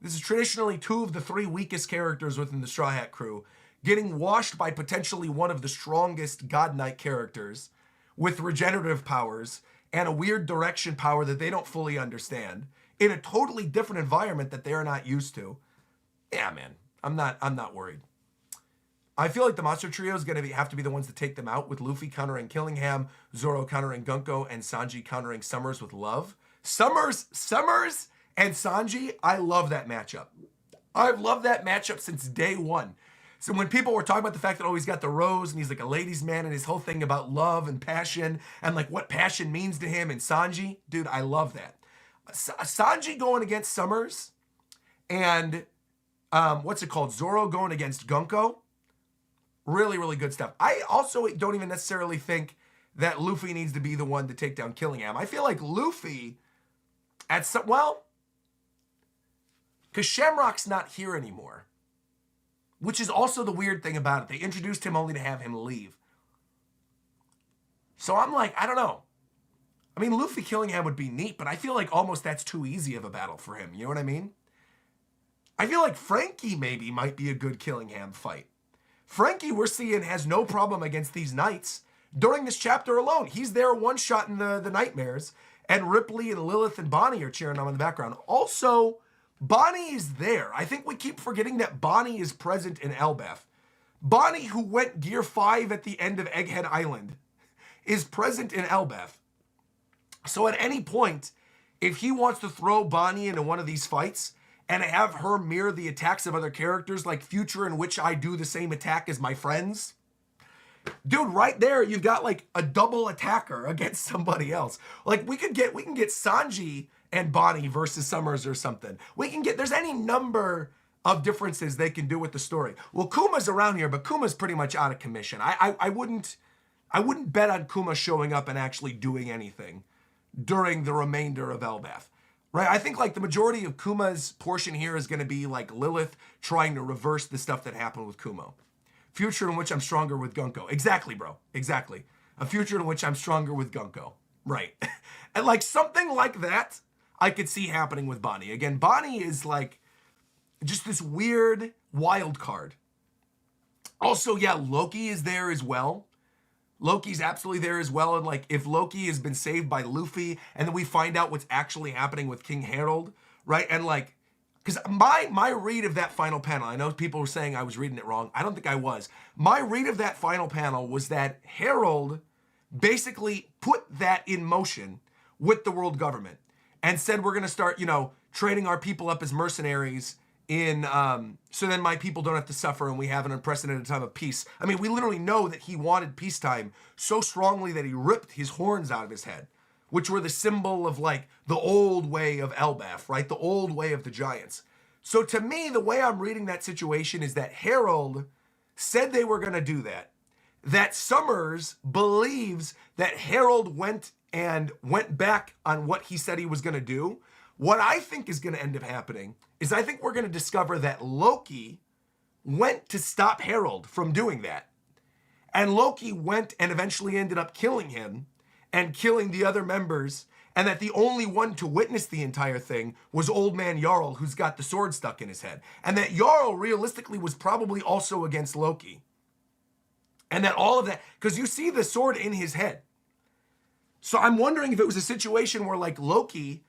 A: This is traditionally two of the three weakest characters within the Straw Hat crew, getting washed by potentially one of the strongest God Knight characters with regenerative powers and a weird direction power that they don't fully understand in a totally different environment that they're not used to. Yeah, man, I'm not worried. I feel like the Monster Trio is going to have to be the ones to take them out, with Luffy countering Killingham, Zoro countering Gunkko, and Sanji countering Summers with love. Summers and Sanji, I love that matchup. I've loved that matchup since day one. So when people were talking about the fact that, oh, he's got the rose and he's like a ladies' man and his whole thing about love and passion and like what passion means to him and Sanji, dude, I love that. Sanji going against Summers and Zoro going against Gunkko. Really, really good stuff. I also don't even necessarily think that Luffy needs to be the one to take down Killingham. I feel like Luffy because Shamrock's not here anymore, which is also the weird thing about it. They introduced him only to have him leave. So I'm like, I don't know. I mean, Luffy Killingham would be neat, but I feel like almost that's too easy of a battle for him. You know what I mean? I feel like Frankie maybe might be a good Killingham fight. Frankie, we're seeing, has no problem against these knights. During this chapter alone, he's there one-shot in the Nightmares, and Ripley and Lilith and Bonnie are cheering on in the background. Also, Bonnie is there. I think we keep forgetting that Bonnie is present in Elbaf. Bonnie, who went Gear 5 at the end of Egghead Island, is present in Elbaf. So at any point, if he wants to throw Bonnie into one of these fights and have her mirror the attacks of other characters, like Future, in which I do the same attack as my friends, dude, right there, you've got like a double attacker against somebody else. Like we can get Sanji and Bonnie versus Summers or something. There's any number of differences they can do with the story. Well, Kuma's around here, but Kuma's pretty much out of commission. I wouldn't bet on Kuma showing up and actually doing anything during the remainder of Elbaf. Right? I think like the majority of Kuma's portion here is going to be like Lilith trying to reverse the stuff that happened with Kumo. Future in which I'm stronger with Gunkko. Exactly, bro. Exactly. A future in which I'm stronger with Gunkko. Right. And like something like that, I could see happening with Bonnie. Again, Bonnie is like just this weird wild card. Also, yeah, Loki is there as well. Loki's absolutely there as well. And like if Loki has been saved by Luffy and then we find out what's actually happening with King Harold, right? And like, because my read of that final panel, I know people were saying I was reading it wrong. I don't think I was. My read of that final panel was that Harold basically put that in motion with the world government and said, we're going to start, training our people up as mercenaries so then my people don't have to suffer and we have an unprecedented time of peace. I mean, we literally know that he wanted peacetime so strongly that he ripped his horns out of his head, which were the symbol of like the old way of Elbaf, right? The old way of the giants. So to me, the way I'm reading that situation is that Harold said they were going to do that. That Summers believes that Harold went back on what he said he was going to do. What I think is going to end up happening is I think we're going to discover that Loki went to stop Harold from doing that. And Loki went and eventually ended up killing him and killing the other members, and that the only one to witness the entire thing was Old Man Jarl, who's got the sword stuck in his head. And that Jarl realistically was probably also against Loki. And that all of that, because you see the sword in his head. So I'm wondering if it was a situation where like Loki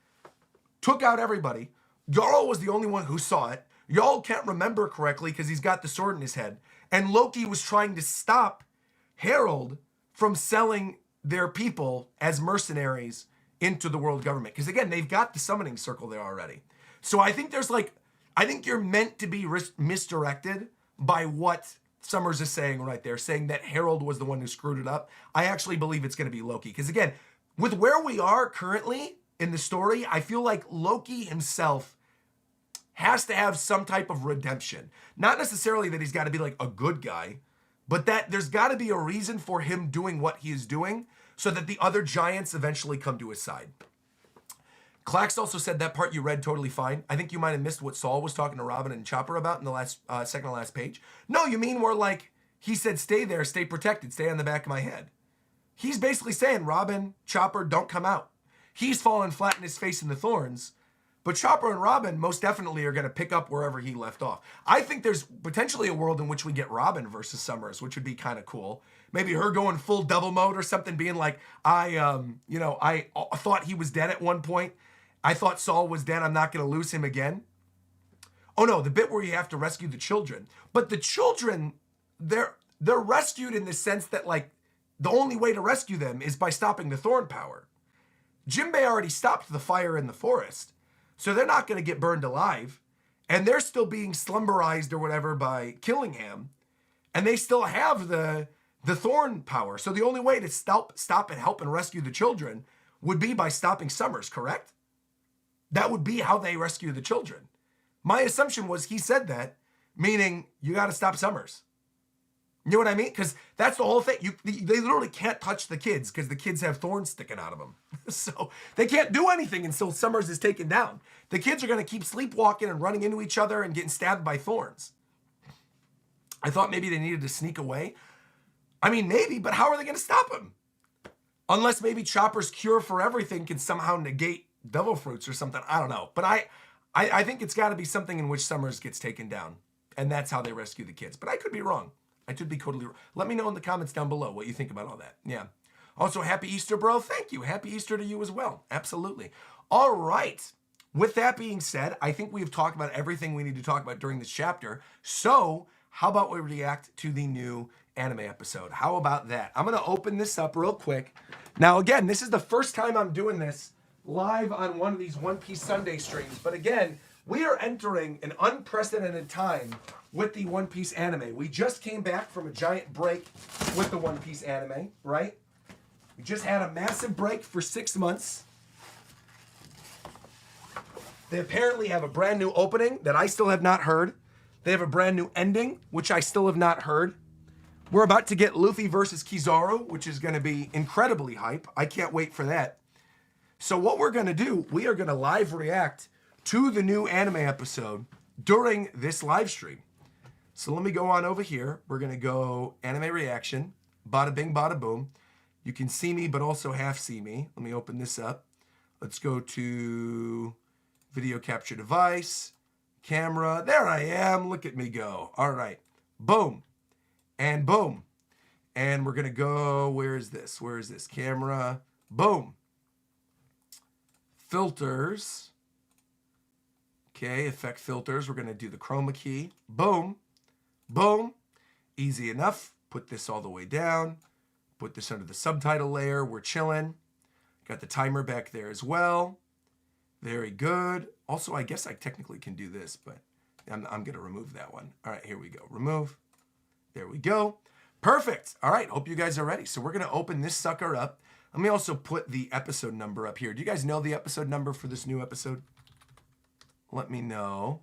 A: took out everybody. Jarl was the only one who saw it. Jarl can't remember correctly because he's got the sword in his head. And Loki was trying to stop Harold from selling their people as mercenaries into the world government. Because again, they've got the summoning circle there already. So I think I think you're meant to be misdirected by what Summers is saying right there, saying that Harold was the one who screwed it up. I actually believe it's going to be Loki. Because again, with where we are currently in the story, I feel like Loki himself has to have some type of redemption. Not necessarily that he's got to be like a good guy, but that there's got to be a reason for him doing what he is doing so that the other giants eventually come to his side. Clax also said that part you read totally fine. I think you might have missed what Saul was talking to Robin and Chopper about in the last second to last page. No, you mean where like he said, stay there, stay protected, stay on the back of my head. He's basically saying, Robin, Chopper, don't come out. He's fallen flat in his face in the thorns, but Chopper and Robin most definitely are going to pick up wherever he left off. I think there's potentially a world in which we get Robin versus Summers, which would be kind of cool. Maybe her going full devil mode or something, being like, I thought he was dead at one point. I thought Saul was dead. I'm not going to lose him again. Oh no, the bit where you have to rescue the children. But the children, they're rescued in the sense that like the only way to rescue them is by stopping the thorn power. Jinbei already stopped the fire in the forest, so they're not going to get burned alive, and they're still being slumberized or whatever by Killingham, and they still have the thorn power. So the only way to stop and help and rescue the children would be by stopping Summers, correct? That would be how they rescue the children. My assumption was he said that, meaning you got to stop Summers. You know what I mean? Because that's the whole thing. They literally can't touch the kids because the kids have thorns sticking out of them. So they can't do anything until Summers is taken down. The kids are going to keep sleepwalking and running into each other and getting stabbed by thorns. I thought maybe they needed to sneak away. I mean, maybe, but how are they going to stop him? Unless maybe Chopper's cure for everything can somehow negate devil fruits or something. I don't know. But I think it's got to be something in which Summers gets taken down. And that's how they rescue the kids. But I could be wrong. I could be totally wrong. Let me know in the comments down below what you think about all that. Yeah. Also, happy Easter, bro. Thank you. Happy Easter to you as well. Absolutely. All right. With that being said, I think we've talked about everything we need to talk about during this chapter. So How about we react to the new anime episode? How about that? I'm going to open this up real quick. Now, again, this is the first time I'm doing this live on one of these One Piece Sunday streams. But again, we are entering an unprecedented time with the One Piece anime. We just came back from a giant break with the One Piece anime, right? We just had a massive break for 6 months. They apparently have a brand new opening that I still have not heard. They have a brand new ending, which I still have not heard. We're about to get Luffy versus Kizaru, which is going to be incredibly hype. I can't wait for that. So what we're going to do, we are going to live react to the new anime episode during this live stream. So let me go on over here. We're going to go anime reaction. Bada bing, bada boom. You can see me, but also half see me. Let me open this up. Let's go to video capture device, camera. There I am. Look at me go. All right. Boom. And boom. And we're going to go, where is this? Where is this? Camera. Boom. Filters. Okay, effect filters. We're going to do the chroma key. Boom. Boom. Easy enough. Put this all the way down. Put this under the subtitle layer. We're chilling. Got the timer back there as well. Very good. Also, I guess I technically can do this, but I'm going to remove that one. All right, here we go. Remove. There we go. Perfect. All right, hope you guys are ready. So we're going to open this sucker up. Let me also put the episode number up here. Do you guys know the episode number for this new episode? Let me know.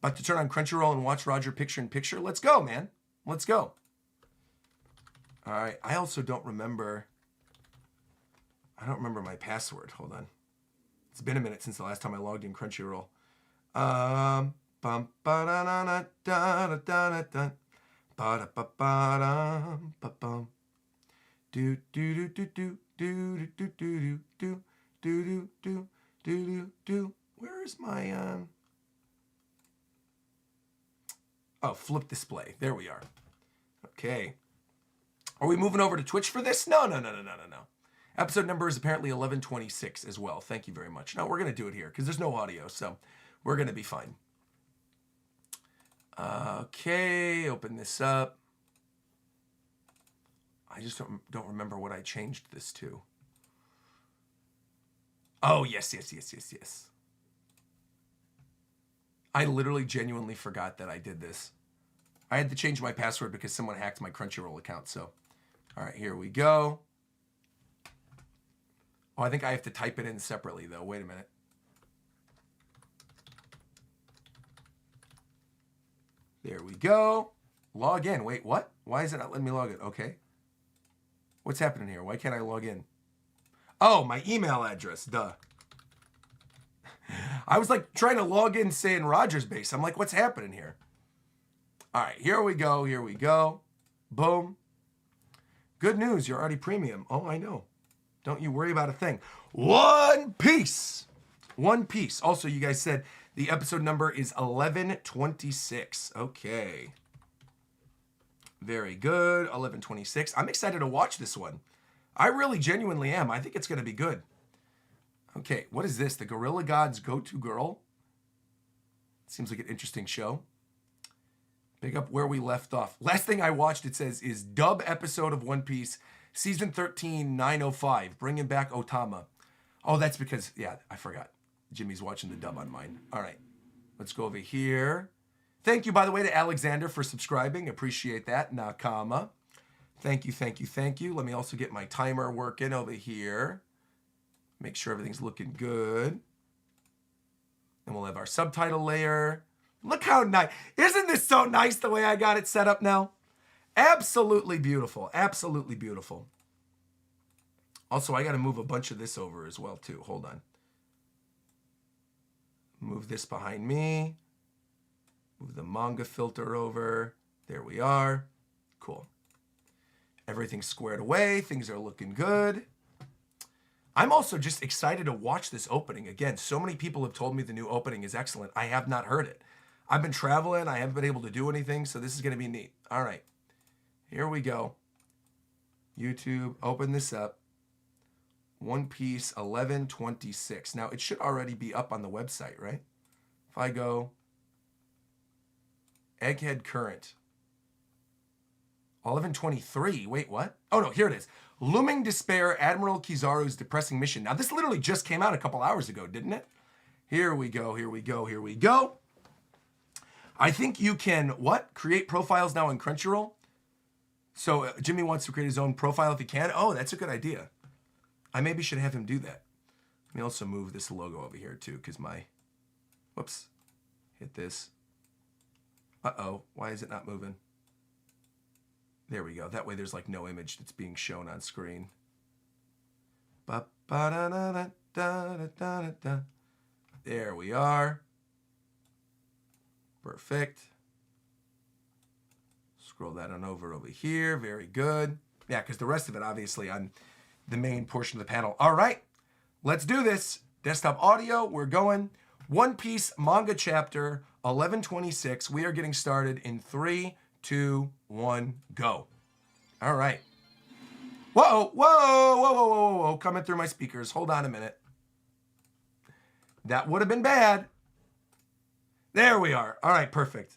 A: About to turn on Crunchyroll and watch Roger Picture in Picture? Let's go, man. Let's go. All right, I also don't remember. I don't remember my password. Hold on. It's been a minute since the last time I logged in Crunchyroll. Bum ba da da da da da da ba da ba ba da ba bum. Do do do do do do do do do do do do do. Where is my Oh, flip display. There we are. Okay. Are we moving over to Twitch for this? No. Episode number is apparently 1126 as well. Thank you very much. No, we're going to do it here because there's no audio, so we're going to be fine. Okay, open this up. I just don't remember what I changed this to. Oh, yes. I literally genuinely forgot that I did this. I had to change my password because someone hacked my Crunchyroll account, so. All right, here we go. Oh, I think I have to type it in separately, though. Wait a minute. There we go. Log in. Wait, what? Why is it not letting me log in? Okay. What's happening here? Why can't I log in? Oh, my email address. Duh. I was like trying to log in saying RogersBase. I'm like, what's happening here? All right, here we go. Here we go. Boom. Good news. You're already premium. Oh, I know. Don't you worry about a thing. One Piece. One Piece. Also, you guys said the episode number is 1126. Okay. Very good. 1126. I'm excited to watch this one. I really genuinely am. I think it's going to be good. Okay, what is this? The Gorilla God's Go-To Girl? Seems like an interesting show. Pick up where we left off. Last thing I watched, it says, is dub episode of One Piece, season 13, 905, bringing back Otama. Oh, that's because, yeah, I forgot. Jimmy's watching the dub on mine. All right, let's go over here. Thank you, by the way, to Alexander for subscribing. Appreciate that. Nakama. Thank you. Let me also get my timer working over here. Make sure everything's looking good. And we'll have our subtitle layer. Look how nice. Isn't this so nice the way I got it set up now? Absolutely beautiful. Absolutely beautiful. Also, I got to move a bunch of this over as well, too. Hold on. Move this behind me. Move the manga filter over. There we are. Cool. Everything's squared away. Things are looking good. I'm also just excited to watch this opening. Again, so many people have told me the new opening is excellent. I have not heard it. I've been traveling. I haven't been able to do anything, so this is going to be neat. All right. Here we go. YouTube, open this up. One Piece 1126. Now, it should already be up on the website, right? If I go Egghead Current. 11:23. Wait, what? Oh, no, here it is. Looming Despair, Admiral Kizaru's Depressing Mission. Now, this literally just came out a couple hours ago, didn't it? Here we go, here we go, here we go. I think you can, what? Create profiles now in Crunchyroll? So Jimmy wants to create his own profile if he can. Oh, that's a good idea. I maybe should have him do that. Let me also move this logo over here too, because my, whoops, hit this. Uh-oh, why is it not moving? There we go. That way there's like no image that's being shown on screen. There we are. Perfect. Scroll that on over here. Very good. Yeah, because the rest of it, obviously, on the main portion of the panel. All right, let's do this. Desktop audio, we're going. One Piece manga chapter 1126. We are getting started in 3, 2, 1, go. All right. Whoa, whoa, whoa, whoa, whoa, whoa, coming through my speakers. Hold on a minute. That would have been bad. There we are. All right, perfect.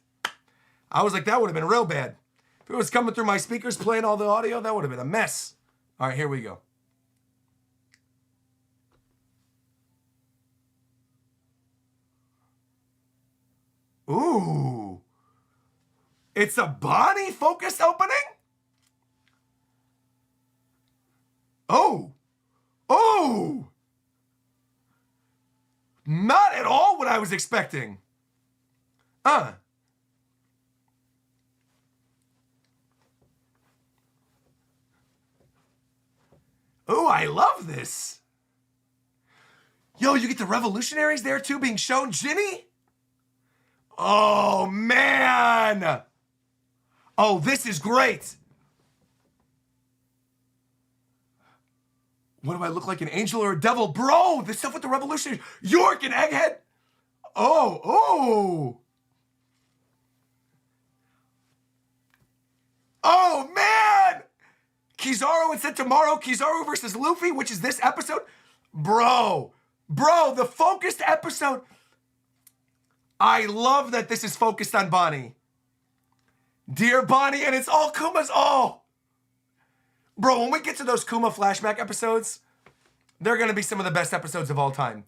A: I was like, that would have been real bad. If it was coming through my speakers, playing all the audio, that would have been a mess. All right, here we go. Ooh. It's a Bonnie-focused opening? Oh. Oh. Not at all what I was expecting. Oh, I love this. Yo, you get the revolutionaries there too being shown. Ginny? Oh, man. Oh, this is great. What do I look like, an angel or a devil? Bro, this stuff with the revolutionaries. York and Egghead. Oh, oh. Oh, man. Kizaru and said tomorrow, Kizaru versus Luffy, which is this episode. Bro, the focused episode. I love that this is focused on Bonnie. Dear Bonnie, and it's all Kuma's. Oh. Bro, when we get to those Kuma flashback episodes, they're going to be some of the best episodes of all time.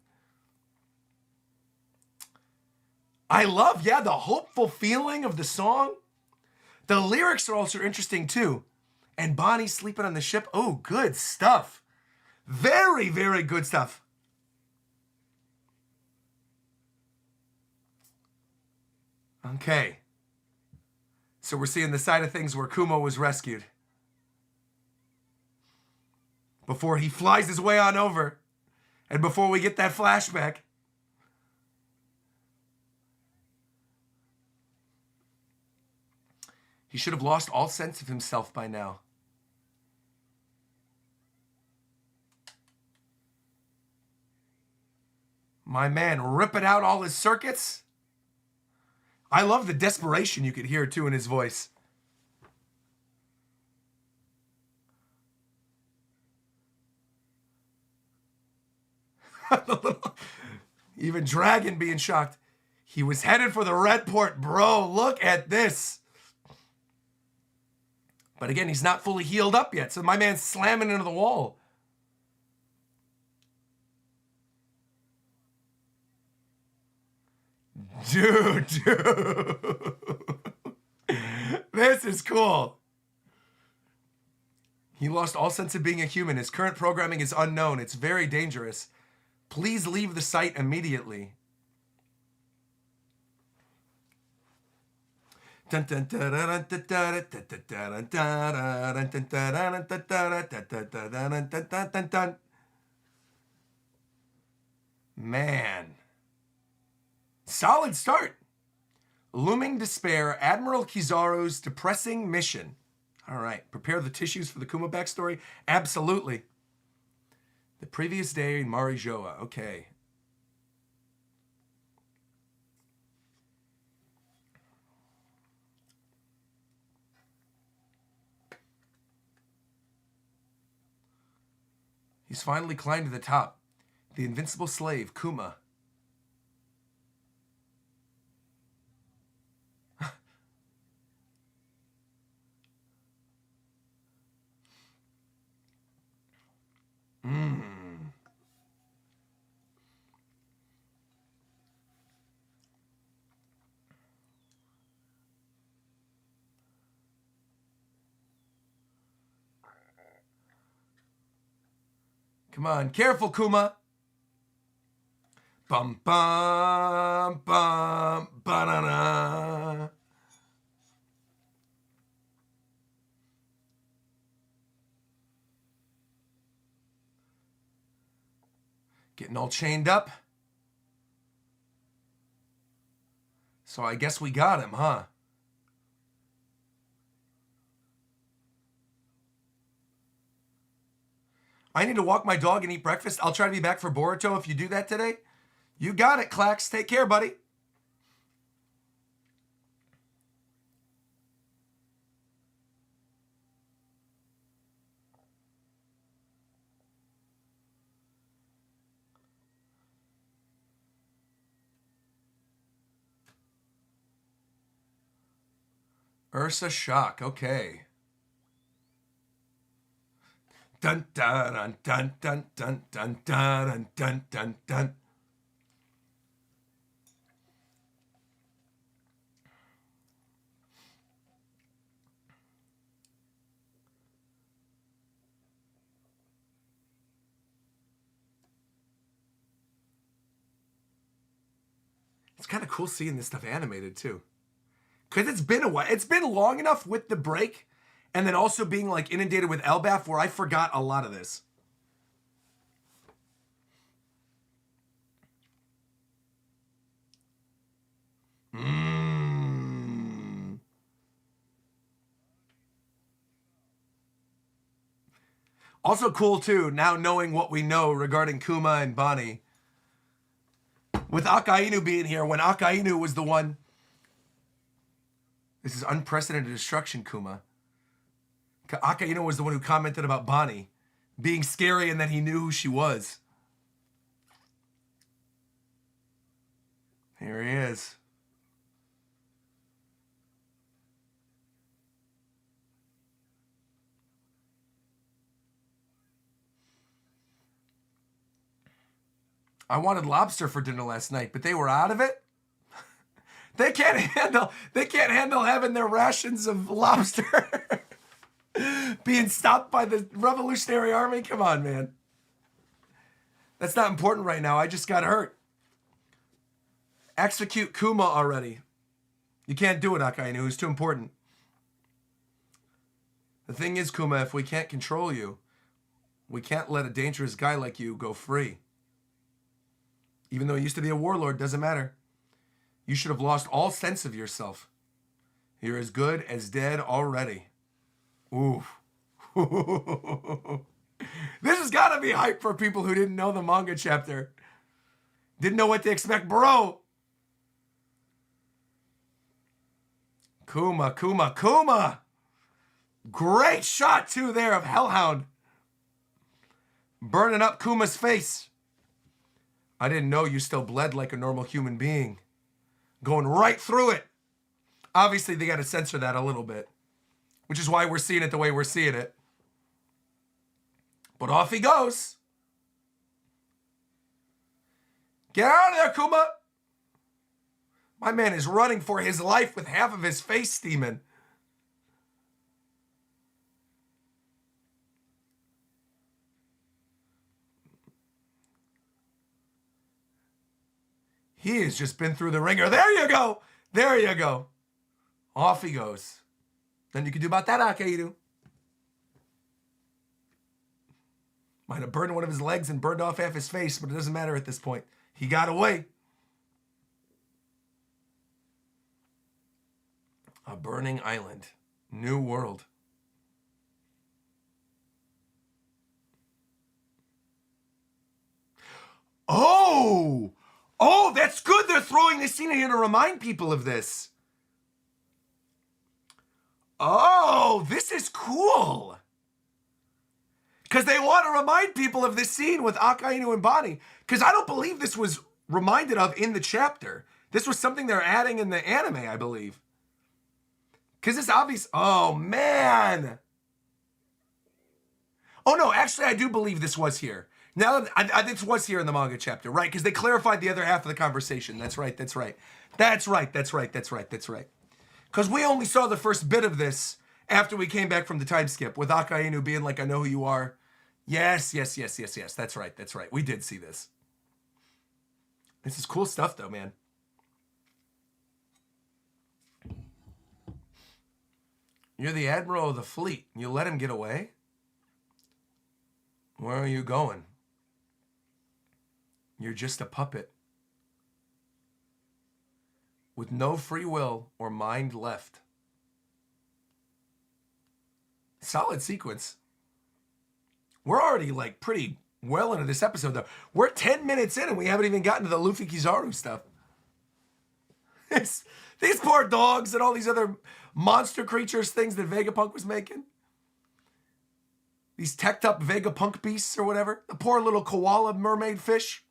A: I love, yeah, the hopeful feeling of the song. The lyrics are also interesting too. And Bonnie sleeping on the ship. Oh, good stuff. Very, very good stuff. Okay. So we're seeing the side of things where Kuma was rescued. Before he flies his way on over. And before we get that flashback. He should have lost all sense of himself by now. My man ripping out all his circuits. I love the desperation you could hear too in his voice. Even Dragon being shocked. He was headed for the red port. Bro, look at this. But again, he's not fully healed up yet. So my man's slamming into the wall. Dude. This is cool. He lost all sense of being a human. His current programming is unknown. It's very dangerous. Please leave the site immediately. Man. Solid start. Looming Despair, Admiral Kizaru's Depressing Mission. All right, prepare the tissues for the Kuma backstory? Absolutely. The previous day in Marijoa. Okay. He's finally climbed to the top. The invincible slave, Kuma. Come on. Careful, Kuma. Bum, bum, bum, banana. Getting all chained up. So I guess we got him, huh? I need to walk my dog and eat breakfast. I'll try to be back for Boruto if you do that today. You got it, Clax. Take care, buddy. Ursa shock. Okay. Dun dun dun dun dun dun dun dun dun dun. It's kind of cool seeing this stuff animated too. Because it's been a while. It's been long enough with the break and then also being like inundated with Elbaf where I forgot a lot of this. Also cool too, now knowing what we know regarding Kuma and Bonnie. With Akainu being here, when Akainu was the one... This is unprecedented destruction, Kuma. Akainu was the one who commented about Bonnie being scary and that he knew who she was. Here he is. I wanted lobster for dinner last night, but they were out of it. They can't handle having their rations of lobster being stopped by the Revolutionary Army. Come on, man. That's not important right now. I just got hurt. Execute Kuma already. You can't do it, Akainu. It's too important. The thing is, Kuma, if we can't control you, we can't let a dangerous guy like you go free. Even though he used to be a warlord, doesn't matter. You should have lost all sense of yourself. You're as good as dead already. Ooh. This has got to be hype for people who didn't know the manga chapter. Didn't know what to expect, bro. Kuma, Kuma, Kuma. Great shot, too, there of Hellhound. Burning up Kuma's face. I didn't know you still bled like a normal human being. Going right through it. Obviously, they got to censor that a little bit. Which is why we're seeing it the way we're seeing it. But off he goes. Get out of there, Kuma. My man is running for his life with half of his face steaming. He has just been through the ringer. There you go. There you go. Off he goes. Nothing you can do about that, Akainu. Might have burned one of his legs and burned off half his face, but it doesn't matter at this point. He got away. A burning island. New world. Oh! Oh, that's good. They're throwing this scene in here to remind people of this. Oh, this is cool. Because they want to remind people of this scene with Akainu and Bonnie. Because I don't believe this was reminded of in the chapter. This was something they're adding in the anime, I believe. Because it's obvious. Oh, man. Oh, no, actually, I do believe this was here. Now, this was here in the manga chapter, right? Because they clarified the other half of the conversation. That's right, that's right. That's right, that's right, that's right, that's right. Because we only saw the first bit of this after we came back from the time skip, with Akainu being like, I know who you are. Yes, yes, yes, yes, yes. That's right. That's right. We did see this. This is cool stuff, though, man. You're the admiral of the fleet. You let him get away? Where are you going? You're just a puppet. With no free will or mind left. Solid sequence. We're already like pretty well into this episode though. We're 10 minutes in and we haven't even gotten to the Luffy Kizaru stuff. These poor dogs and all these other monster creatures things that Vegapunk was making. These teched up Vegapunk beasts or whatever. The poor little koala mermaid fish.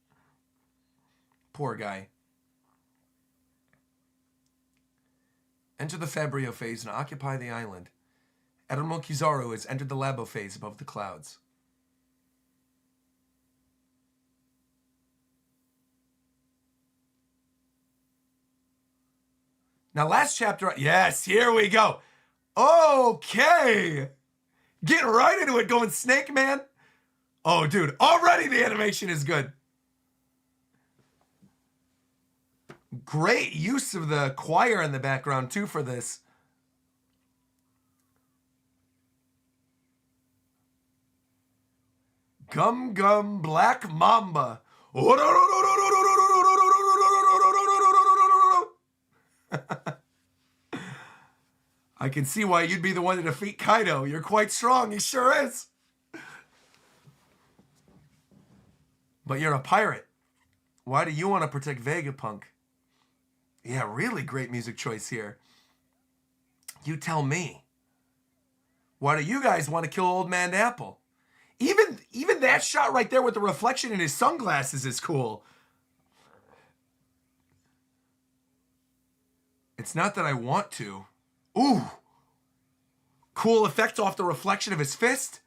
A: Poor guy. Enter the Fabrio phase and occupy the island. Admiral Kizaru has entered the Labo phase above the clouds. Now, last chapter, yes, here we go. Okay. Get right into it, going Snake Man. Oh, dude, already the animation is good. Great use of the choir in the background, too, for this. Gum Gum Black Mamba. I can see why you'd be the one to defeat Kaido. You're quite strong, he sure is. But you're a pirate. Why do you want to protect Vegapunk? Yeah, really great music choice here. You tell me. Why do you guys want to kill Old Man Apple? Even that shot right there with the reflection in his sunglasses is cool. It's not that I want to. Ooh. Cool effect off the reflection of his fist.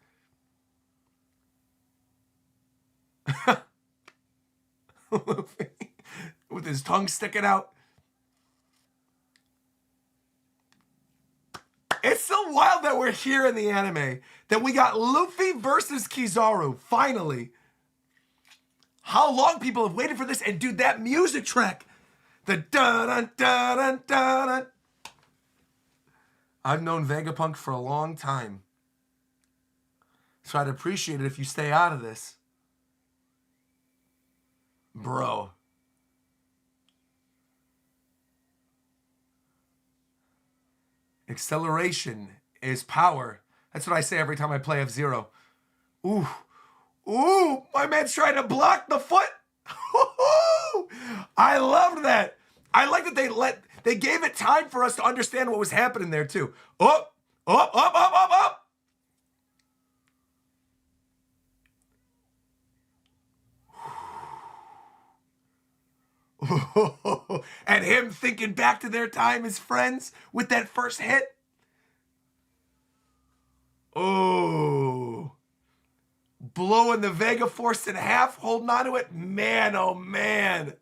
A: With his tongue sticking out. It's so wild that we're here in the anime. That we got Luffy versus Kizaru, finally. How long people have waited for this. And dude, that music track. The dun-dun-dun-dun-dun. I've known Vegapunk for a long time. So I'd appreciate it if you stay out of this. Bro. Acceleration is power. That's what I say every time I play F-Zero. Ooh. Ooh, my man's trying to block the foot. I loved that. I like that they gave it time for us to understand what was happening there too. Up, up, up, up, up, up. And him thinking back to their time as friends with that first hit. Oh. Blowing the Vega Force in half, holding on to it. Man, oh man.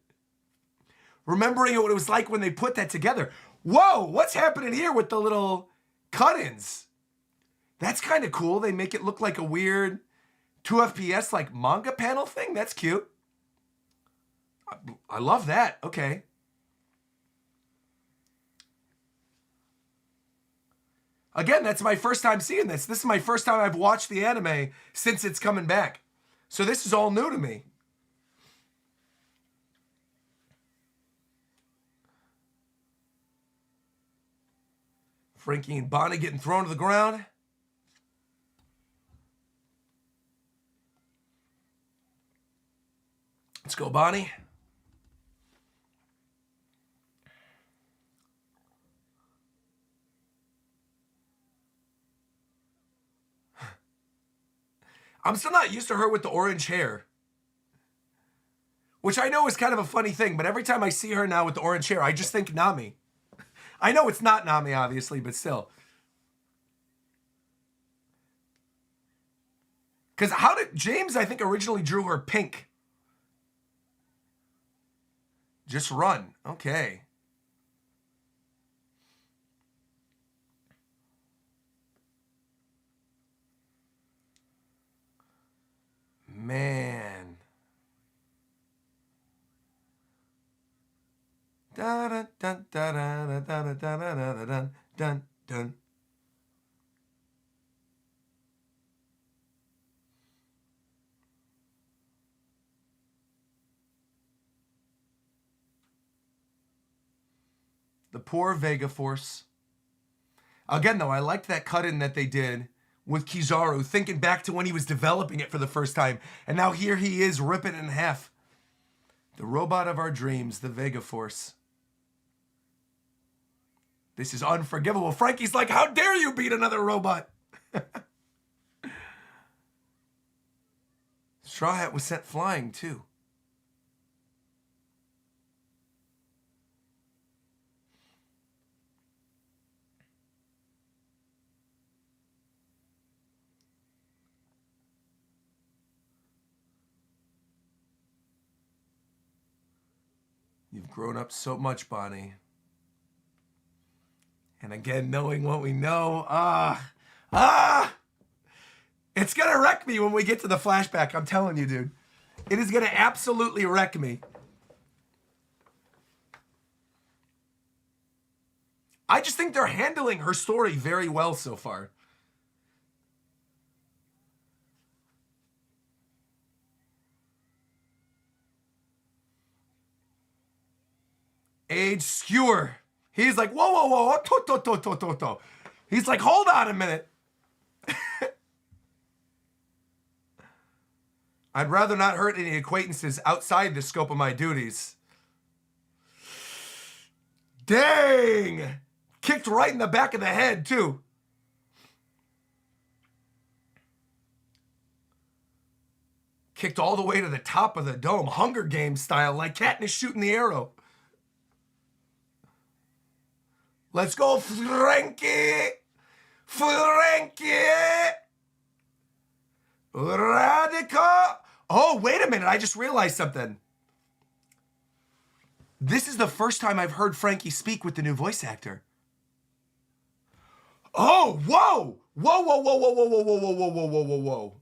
A: Remembering what it was like when they put that together. Whoa, what's happening here with the little cut-ins? That's kind of cool. They make it look like a weird 2 FPS like manga panel thing. That's cute. I love that. Okay. Again, that's my first time seeing this. This is my first time I've watched the anime since it's coming back. So this is all new to me. Frankie and Bonnie getting thrown to the ground. Let's go, Bonnie. I'm still not used to her with the orange hair. Which I know is kind of a funny thing, but every time I see her now with the orange hair, I just think Nami. I know it's not Nami, obviously, but still. Because how did James, I think, originally drew her pink? Just run. Okay. man. Da da da da da da da da da da dun dun. The poor Vega Force. Again, though, I liked that cut-in that they did with Kizaru, thinking back to when he was developing it for the first time. And now here he is, ripping it in half. The robot of our dreams, the Vega Force. This is unforgivable. Frankie's like, how dare you beat another robot? Straw Hat was sent flying, too. You've grown up so much, Bonnie. And again, knowing what we know, it's going to wreck me when we get to the flashback. I'm telling you, dude. It is going to absolutely wreck me. I just think they're handling her story very well so far. Age skewer. He's like, whoa, whoa, whoa, to. He's like, hold on a minute. I'd rather not hurt any acquaintances outside the scope of my duties. Dang! Kicked right in the back of the head, too. Kicked all the way to the top of the dome, Hunger Games style, like Katniss shooting the arrow. Let's go, Frankie! Frankie! Radical! Oh, wait a minute. I just realized something. This is the first time I've heard Frankie speak with the new voice actor. Oh, whoa! Whoa, whoa, whoa, whoa, whoa, whoa, whoa, whoa, whoa, whoa, whoa, whoa, whoa.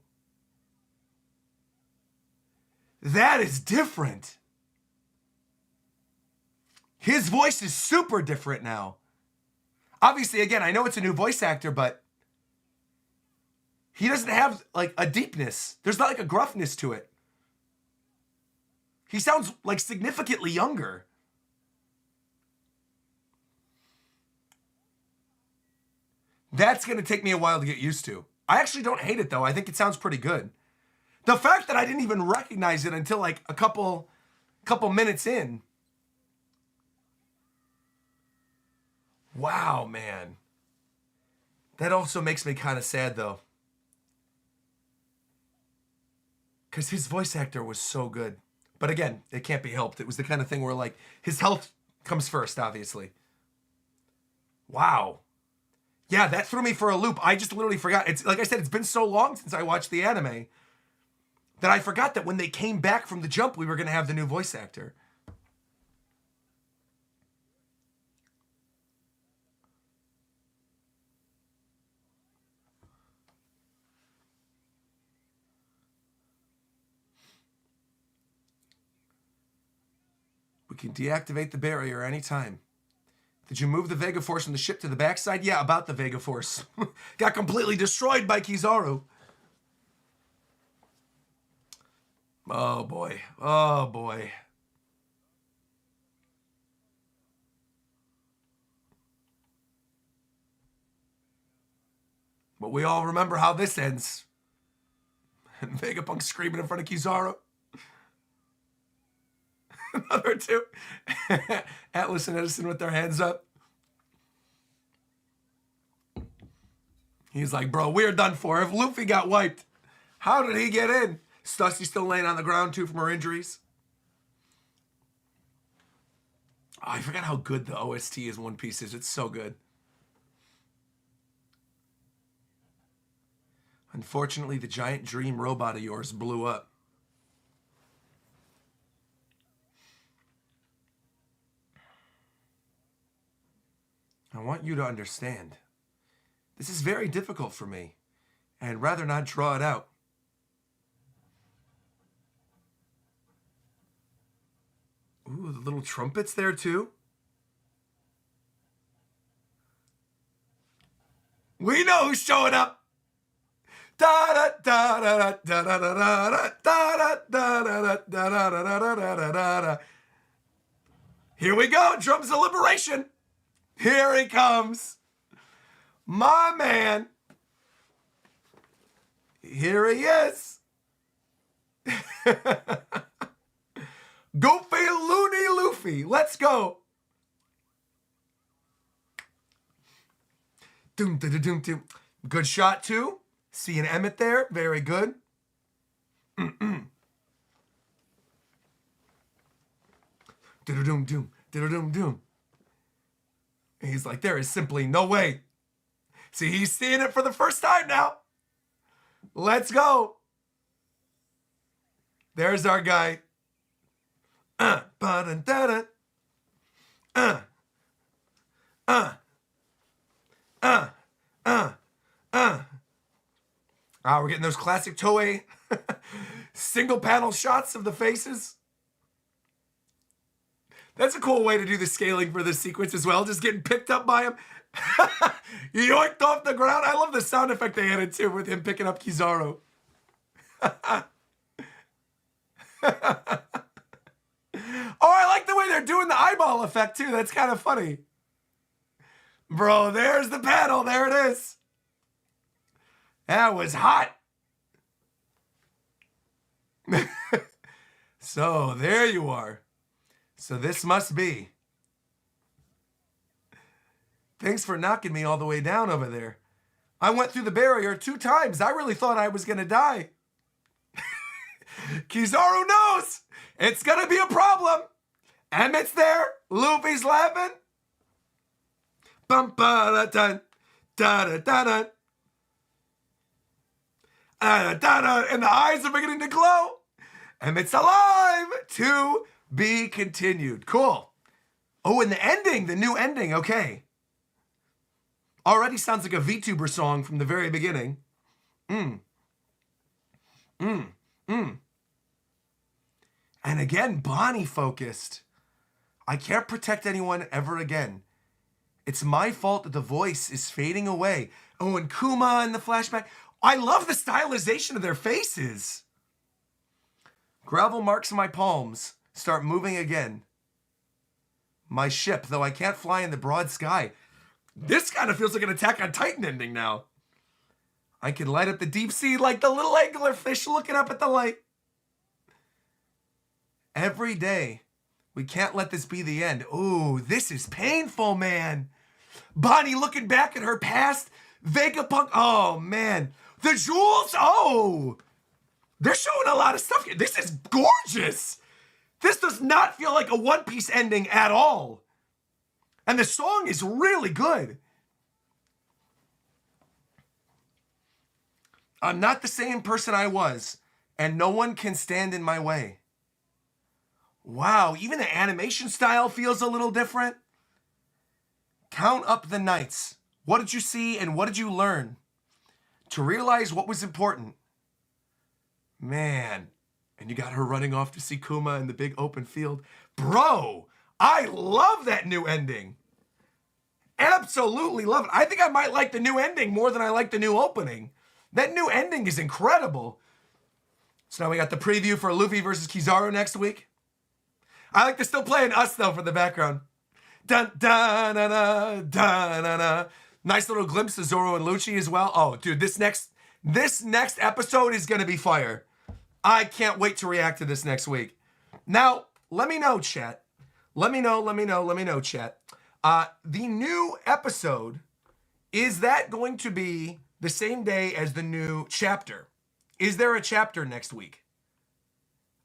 A: That is different. His voice is super different now. Obviously, again, I know it's a new voice actor, but he doesn't have, like, a deepness. There's not, like, a gruffness to it. He sounds, like, significantly younger. That's going to take me a while to get used to. I actually don't hate it, though. I think it sounds pretty good. The fact that I didn't even recognize it until, like, a couple minutes in. Wow, man. That also makes me kind of sad, though. Because his voice actor was so good. But again, it can't be helped. It was the kind of thing where, like, his health comes first, obviously. Wow. Yeah, that threw me for a loop. I just literally forgot. It's like I said, it's been so long since I watched the anime that I forgot that when they came back from the jump, we were going to have the new voice actor. We can deactivate the barrier anytime. Did you move the Vega Force from the ship to the backside? Yeah, about the Vega Force. Got completely destroyed by Kizaru. Oh, boy. Oh, boy. But we all remember how this ends. And Vegapunk screaming in front of Kizaru. Another two. Atlas and Edison with their hands up. He's like, bro, we're done for. If Luffy got wiped, how did he get in? Stussy still laying on the ground, too, from her injuries. Oh, I forgot how good the OST is One Piece is. It's so good. Unfortunately, the giant dream robot of yours blew up. I want you to understand. This is very difficult for me, and I'd rather not draw it out. Ooh, the little trumpets there too. We know who's showing up. Da da da da da da da da da da da. Here we go, drums of liberation. Here he comes. My man. Here he is. Goofy Looney Luffy. Let's go. Doom, doom, doom, doom. Good shot, too. Seeing Emmett there. Very good. Doom, doom, doom, doom, doom. He's like, there is simply no way. See, he's seeing it for the first time now. Let's go. There's our guy. Ba-da-da-da. We're getting those classic Toei single panel shots of the faces. That's a cool way to do the scaling for this sequence as well. Just getting picked up by him. Yoinked off the ground. I love the sound effect they added too with him picking up Kizaru. Oh, I like the way they're doing the eyeball effect too. That's kind of funny. Bro, there's the panel. There it is. That was hot. So there you are. So this must be. Thanks for knocking me all the way down over there. I went through the barrier 2 times. I really thought I was going to die. Kizaru knows it's going to be a problem. Emmett's there. Luffy's laughing. Bum ba da dun da da da da. Da da, and the eyes are beginning to glow. Emmett's alive. To be continued. Cool. Oh, and the ending, the new ending. Okay. Already sounds like a VTuber song from the very beginning. And again, Bonnie focused. I can't protect anyone ever again. It's my fault that the voice is fading away. Oh, and Kuma in the flashback. I love the stylization of their faces. Gravel marks my palms. Start moving again. My ship, though I can't fly in the broad sky. This kind of feels like an Attack on Titan ending now. I can light up the deep sea like the little anglerfish looking up at the light. Every day, we can't let this be the end. Ooh, this is painful, man. Bonnie looking back at her past. Vegapunk, oh, man. The jewels, oh. They're showing a lot of stuff here. This is gorgeous. This does not feel like a One Piece ending at all. And the song is really good. I'm not the same person I was, and no one can stand in my way. Wow, even the animation style feels a little different. Count up the nights. What did you see and what did you learn? To realize what was important. Man, and you got her running off to see Kuma in the big open field. Bro, I love that new ending. Absolutely love it. I think I might like the new ending more than I like the new opening. That new ending is incredible. So now we got the preview for Luffy versus Kizaru next week. I like to still play an Us though for the background. Dun dun dun dun dun dun dun. Nice little glimpse of Zoro and Lucci as well. Oh, dude, this next episode is gonna be fire. I can't wait to react to this next week. Now, let me know, chat. Let me know, chat. The new episode, is that going to be the same day as the new chapter? Is there a chapter next week?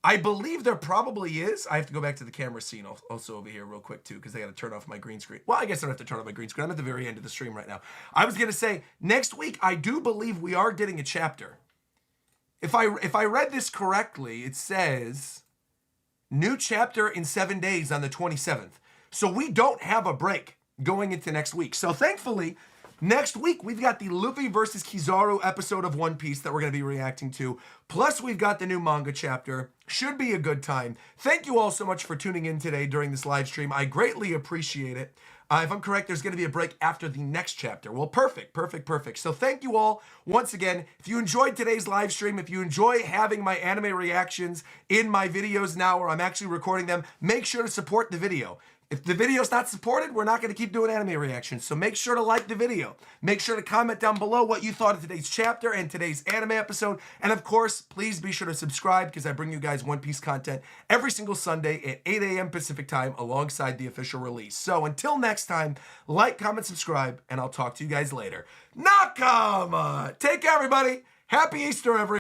A: I believe there probably is. I have to go back to the camera scene also over here real quick too, because I got to turn off my green screen. Well, I guess I don't have to turn off my green screen. I'm at the very end of the stream right now. I was going to say, next week, I do believe we are getting a chapter. If I read this correctly, it says new chapter in 7 days on the 27th. So we don't have a break going into next week. So thankfully, Next week, we've got the Luffy versus Kizaru episode of One Piece that we're going to be reacting to. Plus, we've got the new manga chapter. Should be a good time. Thank you all so much for tuning in today during this live stream. I greatly appreciate it. If I'm correct, there's going to be a break after the next chapter. Well, perfect. So thank you all once again. If you enjoyed today's live stream, if you enjoy having my anime reactions in my videos now where I'm actually recording them, make sure to support the video. If the video's not supported, we're not going to keep doing anime reactions. So make sure to like the video. Make sure to comment down below what you thought of today's chapter and today's anime episode. And of course, please be sure to subscribe because I bring you guys One Piece content every single Sunday at 8 a.m. Pacific time alongside the official release. So until next time, like, comment, subscribe, and I'll talk to you guys later. Nakama! Take care, everybody. Happy Easter, everyone.